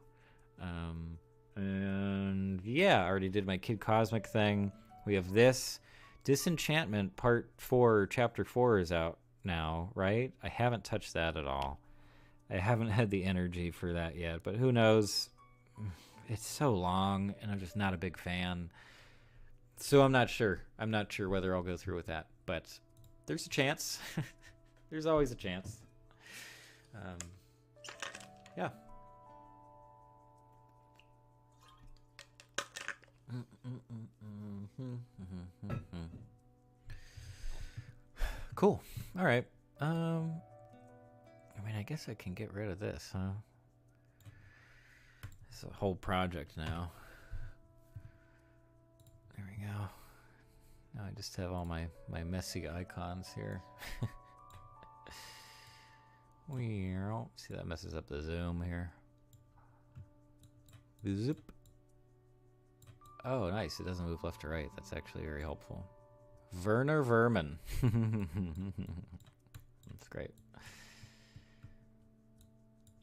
And yeah, I already did my Kid Cosmic thing. We have this Disenchantment Part 4, Chapter 4 is out now, right? I haven't touched that at all. I haven't had the energy for that yet, but who knows? It's so long, and I'm just not a big fan. So I'm not sure. I'm not sure whether I'll go through with that, but there's a chance. There's always a chance. Yeah. Cool. All right. I guess I can get rid of this, huh? It's a whole project now. There we go. Now I just have all my messy icons here. See, that messes up the zoom here. Zip. Oh, nice. It doesn't move left to right. That's actually very helpful. Werner Vermin. That's great.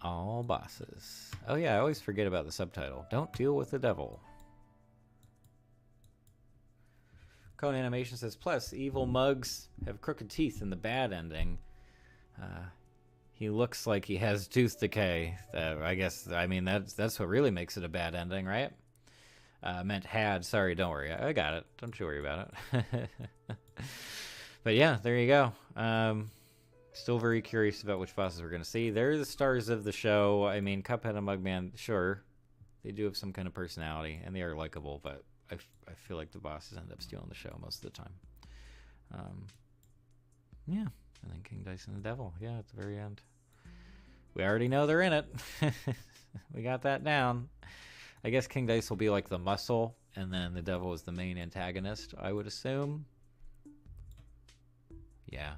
All bosses. Oh yeah, I always forget about the subtitle. Don't deal with the devil. Cone Animation says, plus, evil mugs have crooked teeth in the bad ending. He looks like he has tooth decay. I mean, that's what really makes it a bad ending, right? Meant had. Sorry, don't worry. I got it. Don't you worry about it. But yeah, there you go. Still very curious about which bosses we're going to see. They're the stars of the show. I mean, Cuphead and Mugman, sure, they do have some kind of personality, and they are likable, but I feel like the bosses end up stealing the show most of the time. Yeah, and then King Dice and the Devil. Yeah, at the very end. We already know they're in it. We got that down. I guess King Dice will be like the muscle, and then the Devil is the main antagonist, I would assume. Yeah.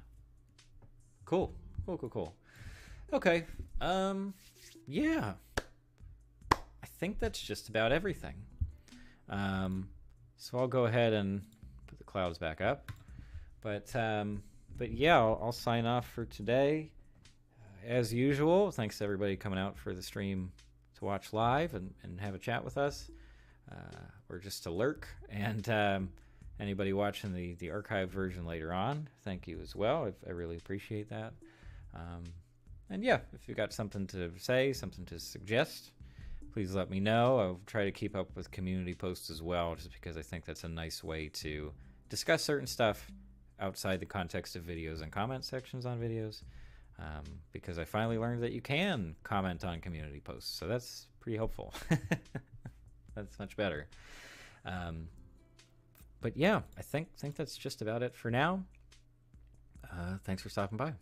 Cool. Okay. Yeah. I think that's just about everything. So I'll go ahead and put the clouds back up. But yeah, I'll sign off for today. As usual, thanks to everybody coming out for the stream to watch live and have a chat with us, or just to lurk. And anybody watching the archived version later on, thank you as well. I really appreciate that. And yeah, if you got something to say, something to suggest, please let me know. I'll try to keep up with community posts as well, just because I think that's a nice way to discuss certain stuff outside the context of videos and comment sections on videos, because I finally learned that you can comment on community posts, so that's pretty helpful. That's much better. But yeah, I think that's just about it for now. Thanks for stopping by.